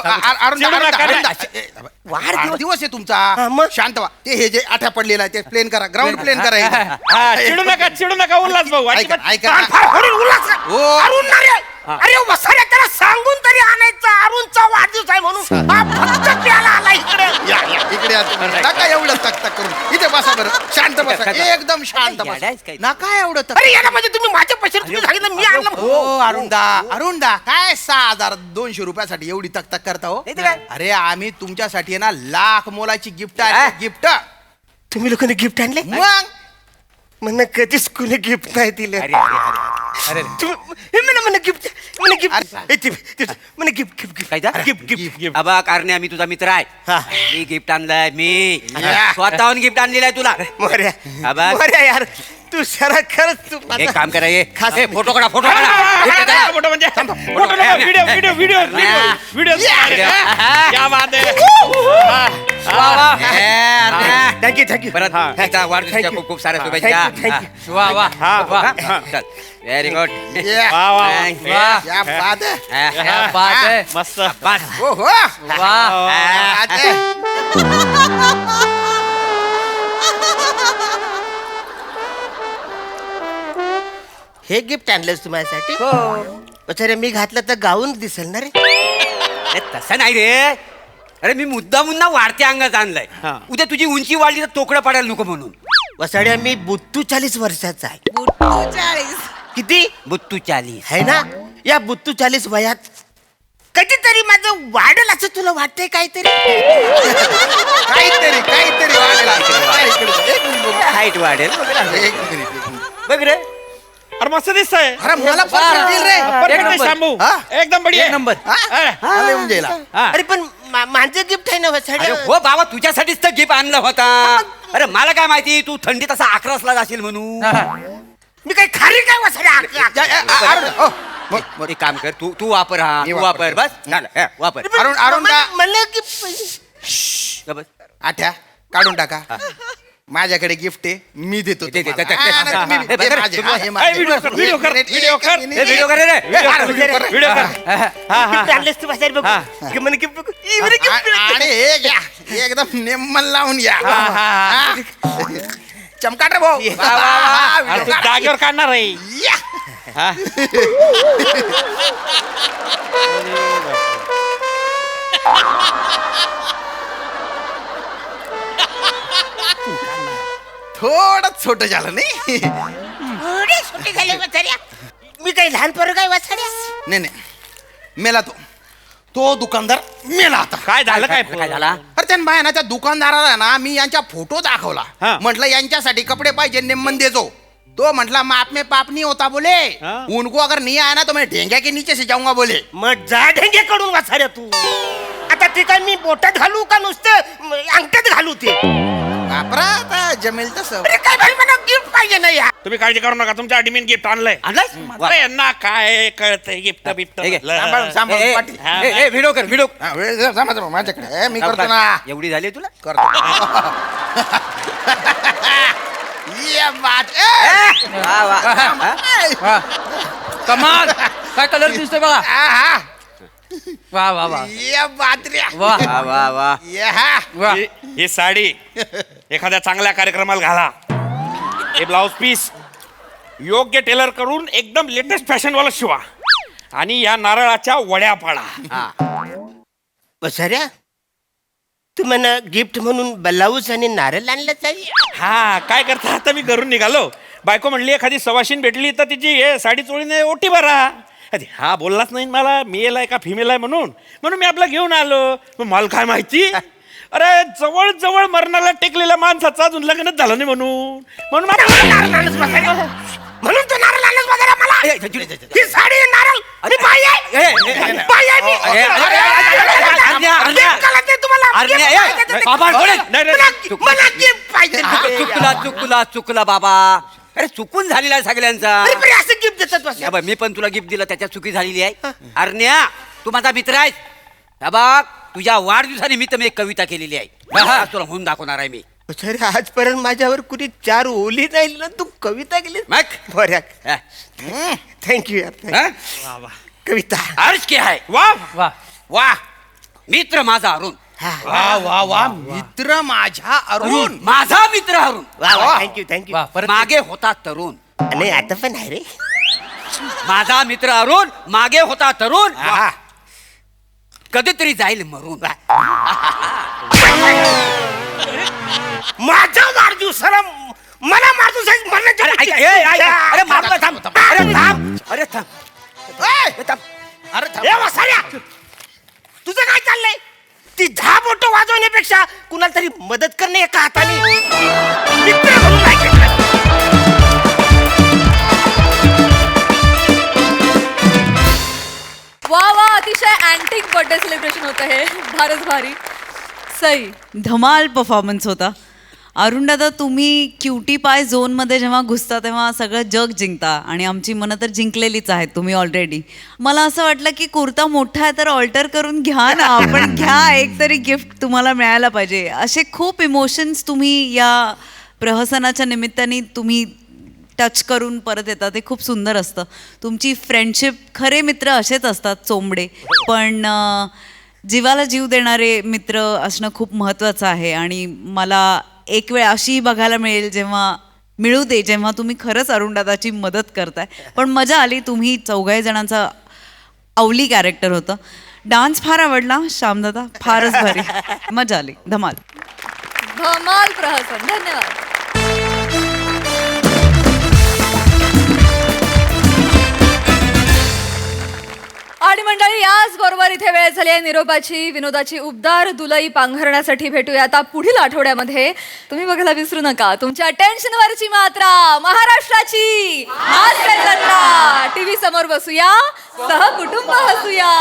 Speaker 5: वाढदिवस आहे तुमचा.
Speaker 10: मग?
Speaker 5: शांत व्हा. ते हे जे आठ्या पडलेला आहे ते प्लेन करा, ग्राउंड प्लेन करा एकदम.
Speaker 11: हा, चिडू नका उल्हास भाऊ.
Speaker 5: ऐका
Speaker 11: अजिबात-
Speaker 5: ऐका
Speaker 10: कान फार फोडून उल्हास.
Speaker 5: हो.
Speaker 10: अरुण ना रे. अरे वसाऱ्या, त्याला सांगून तरी आणायचा अरुणचा वाढदिवस आहे म्हणून. हा फक्त प्याला आला इकडे.
Speaker 5: या या, इकडे या तुम्ही. नका एवढं तक तक करून. इथे बसा बरं, शांत बसा, एकदम शांत बसा.
Speaker 12: येडायच काय?
Speaker 5: नका एवढं तक.
Speaker 10: अरे याला म्हणजे तुम्ही माझ्या पैशाने तुम्ही सांगितलं मी आणलं.
Speaker 5: हो अरुणदा काय 6,200 रुपयासाठी एवढी तक तक करता हो? अरे आम्ही तुमच्यासाठी आहे ना लाख मोलाची गिफ्ट आहे, गिफ्ट.
Speaker 10: तुम्ही लोकांनी गिफ्ट आणले?
Speaker 5: मग
Speaker 10: म्हणणं कधीच कुणी गिफ्ट नाही दिले.
Speaker 12: अरे अरे
Speaker 10: म्हणा गिफ्ट म्हणा गिफ्ट गिफ्ट
Speaker 12: काय झालं?
Speaker 10: गिफ्ट गिफ्ट
Speaker 12: अबा कारण्या, मी तुझा मित्र आहे. मी गिफ्ट आणलंय. मी स्वतःहून गिफ्ट आणलेलं आहे तुला.
Speaker 10: मोर्या
Speaker 12: आबा.
Speaker 10: मोर्या यार तू जरा खरंच तू
Speaker 12: एक काम करा, ये फोटो काढा, फोटो
Speaker 11: हा,
Speaker 12: काढा.
Speaker 11: फोटो म्हणजे फोटो नका, व्हिडिओ क्या बात आहे.
Speaker 10: थँक्यू
Speaker 12: परत त्याचा वाढदिवसाच्या खूप खूप साऱ्या शुभेच्छा. वा वा वा. चल, व्हेरी गुड.
Speaker 11: वा, वा.
Speaker 5: या बात आहे.
Speaker 12: क्या बात है.
Speaker 11: मस्त.
Speaker 12: बस.
Speaker 5: हो हो
Speaker 12: वाह.
Speaker 5: बात आहे.
Speaker 10: हे गिफ्ट आणलंस तू माझ्यासाठी? अरे मी घातलं तर गाऊन दिसेल ना रे.
Speaker 12: अरे तसं नाही रे. अरे मी मुद्दामुन्ना वाढत्या अंगात आणलंय. उद्या तुझी उंची वाढली तर तोकडं पडायला नको म्हणून.
Speaker 10: वसाड्या मी 42 वर्षाचा आहे. किती?
Speaker 12: 42.
Speaker 10: है ना? या 42 वयात कधीतरी माझं वाढेल असं तुला वाटतंय काहीतरी?
Speaker 5: काहीतरी वाढेल असं.
Speaker 12: हाईट वाढेल.
Speaker 5: एक मिनिट.
Speaker 12: बघ रे.
Speaker 11: अरे मस्त दिसतंय.
Speaker 5: अरे मला perfect देईल रे.
Speaker 11: Perfect आहे, शांभू. एकदम बढिया.
Speaker 12: एक नंबर.
Speaker 5: मला येऊन जाईल.
Speaker 10: अरे पण माझं गिफ्ट आहे ना
Speaker 12: अरे
Speaker 10: वसाड्या.
Speaker 12: हो बाबा, तुझ्यासाठीच तर गिफ्ट आणलं होता. अरे मला काय माहिती तू थंडीत असा अकरासला जाशील म्हणून.
Speaker 10: मी काही खारी काय वसाड्या?
Speaker 12: मग एक काम कर, तू वापर. हा
Speaker 5: मी
Speaker 12: तू वापर. बस झालं. हा, वापर.
Speaker 5: अरुणदा
Speaker 10: मला गिफ्ट
Speaker 12: बस.
Speaker 5: आठ्या काढून टाका. माझ्याकडे गिफ्ट आहे, मी देतो
Speaker 12: दे, दे,
Speaker 5: तुम्हाला.
Speaker 12: दे, दे,
Speaker 5: हा,
Speaker 12: दे,
Speaker 5: नाही,
Speaker 12: दे,
Speaker 5: तुम्ही-
Speaker 12: दे,
Speaker 5: हे माझे,
Speaker 12: दे,
Speaker 5: हा, हे माझे.
Speaker 11: व्हिडिओ कर, व्हिडिओ कर, व्हिडिओ कर.
Speaker 5: नाही,
Speaker 12: ए, व्हिडिओ कर रे.
Speaker 11: व्हिडिओ कर.
Speaker 10: गिफ्ट आणलंस तू वसाड्या बघू. मला गिफ्ट बघू.
Speaker 5: आणि हे घ्या, हे एकदम नेमन लावून घ्या. हा. चमकाट रे भाऊ.
Speaker 12: वा, वा, वा.
Speaker 5: हा,
Speaker 11: अरे
Speaker 5: व्हिडिओ
Speaker 11: तू
Speaker 5: काढा.
Speaker 11: जागेवर काढणार आहे.
Speaker 5: या. थोडं छोट झालं नाही.
Speaker 10: एवढे सुट्टी झाले वसाड्या. मी काही लहान पोरं काय वसाड्या?
Speaker 5: नाही मेला तो दुकानदार मेला आता.
Speaker 11: काय झालं काय?
Speaker 12: काय झाला?
Speaker 5: अरे त्या बाया ना त्या दुकानदाराला ना मी यांच्या फोटो दाखवला.
Speaker 11: हा.
Speaker 5: म्हटलं यांच्यासाठी कपडे पाहिजे नेमन देजो. तो म्हटला माप में पाप नहीं होता बोले.
Speaker 11: हाँ?
Speaker 5: उनको अगर नहीं आया ना तो मैं ढेंगे के नीचे से जाऊंगा बोले.
Speaker 10: मग जा ढेंगे कडून वसाड्या तू. आता ते काय मी बोटात घालू का नुसतं अंगठ्यात घालू ते?
Speaker 5: वापरा आता जमेल तसं.
Speaker 10: अरे काय भाई, मला गिफ्ट पाहिजे ना यार.
Speaker 11: तुम्ही काळजी करू नका, तुमच्या गिफ्ट गिफ्ट आणलंय.
Speaker 12: आणलंय? वा.
Speaker 11: अरे यांना काय कळतंय गिफ्ट बिफ्ट.
Speaker 12: हे घे.
Speaker 5: सांभाळून सांभाळून
Speaker 12: ए,
Speaker 5: पाटील.
Speaker 12: ए, ए, व्हिडिओ कर, व्हिडिओ.
Speaker 5: हा, वेळ जमा माझ्याकडे मी करतो ना.
Speaker 12: एवढी झाली तुला?
Speaker 5: करतो. ये बात ए!
Speaker 12: वा, वा.
Speaker 5: कमाल
Speaker 12: काय कलर दिसतोय बघा.
Speaker 5: आहा.
Speaker 12: वा वा वा.
Speaker 5: ये बात रे.
Speaker 12: वा वा वा.
Speaker 5: ये हा.
Speaker 11: ही साडी एखाद्या चांगल्या कार्यक्रमाला घाला. हे ब्लाउज पीस योग्य टेलर करून एकदम लेटेस्ट फॅशन वाला शिवा आणि या नारळाच्या वड्या पाडा.
Speaker 10: वसाड्या, तू म्हणा गिफ्ट म्हणून ब्लाऊज आणि नारळ आणलं चालेल?
Speaker 11: हा काय करता, आता मी घरून निघालो. बायको म्हणली एखादी सवाशीन भेटली तर तिची हे साडी चोळीने ओटी भरा. हा बोललाच नाही मला मेल आहे का फिमेल आहे म्हणून मी आपला घेऊन आलो. मग मला काय माहिती, अरे जवळ जवळ मरणाला टेकलेल्या माणसाचं अजून लग्नच झालं नाही म्हणून
Speaker 10: म्हणून तो नारळ आणलास वसाड्या? मला ही साडी नारळ आणि बाई आहे. बाई आहे मी. मला gift पाहिजे.
Speaker 12: चुकला बाबा. अरे चुकून झालेला आहे सगळ्यांचा.
Speaker 10: अरे बरे असं गिफ्ट देतात बस.
Speaker 12: या बघ, मी पण तुला गिफ्ट दिलं, त्याच्यात चुकी झालेली आहे. अरण्या, तू माझा मित्र आहेस. या बघ, तुझ्या वाढदिवसानिमित्त मी एक कविता केलेली आहे. आज तुला होऊन दाखवणार आहे मी.
Speaker 10: सर आजपर्यंत माझ्यावर कुणी 4 ओली जाईल ना, तू कविता केली
Speaker 12: मग
Speaker 10: बऱ्या. थँक्यू यार. कविता
Speaker 12: अर्ज क्या है?
Speaker 11: वा वा
Speaker 12: वाह, मित्र माझा अरुण.
Speaker 10: वा वा वा मित्र माझा अरुण.
Speaker 12: माझा मित्र अरुण.
Speaker 10: Thank you thank you.
Speaker 12: मागे होता तरुण.
Speaker 10: नाही आता पण आहे रे.
Speaker 12: माझा मित्र अरुण मागे होता तरुण. कधीतरी जाईल मरून.
Speaker 10: माझ्या वाढदिवसाला मला वाढदिवसाची म्हणण्याची
Speaker 12: अरे मारू नका, थांब. अरे थांब. अरे थांब.
Speaker 10: ए वसाऱ्या, तुझं काय चाललंय? ती 10 बोटं वाजवण्यापेक्षा कुणाला तरी मदत करणे एका हाताने मित्र म्हणून नाही केलं.
Speaker 1: वा वा, अतिशय अँटिक बर्थडे सेलिब्रेशन होतं हे. फारच भारी. सई.
Speaker 7: धमाल परफॉर्मन्स होता. अरुण दादा, तुम्ही क्युटी पाय झोनमध्ये जेव्हा घुसता तेव्हा सगळं जग जिंकता आणि आमची मनं तर जिंकलेलीच आहेत तुम्ही ऑलरेडी. मला असं वाटलं की कुर्ता मोठा आहे तर ऑल्टर करून घ्या ना, आपण घ्या, एक तरी गिफ्ट तुम्हाला मिळायला पाहिजे. असे खूप इमोशन्स तुम्ही या प्रहसनाच्या निमित्ताने तुम्ही टच करून परत येतात. ते खूप सुंदर असतं. तुमची फ्रेंडशिप, खरे मित्र असेच असतात, चोंबडे, पण जीवाला जीव देणारे मित्र असणं खूप महत्त्वाचं आहे. आणि मला एक वेळ अशी बघायला मिळू दे जेव्हा तुम्ही खरंच अरुणदादाची मदत करताय. पण मजा आली. तुम्ही 4 जणांचा अवली कॅरेक्टर होतं. डान्स फार आवडला श्यामदादा, फारच भारी, मजा आली. धमाल.
Speaker 1: धमाल प्रहसन. धन्यवाद. आणि मंडळी, याच बरोबर इथे वेळ झाली आहे निरोपाची. विनोदाची उबदार दुलई पांघरण्यासाठी भेटूया आता पुढील आठवड्यामध्ये. तुम्ही बघायला विसरू नका तुमच्या टेन्शनवरची मात्रा, महाराष्ट्राची हास्य जत्रा. टीव्ही समोर बसूया, सहकुटुंब हसूया.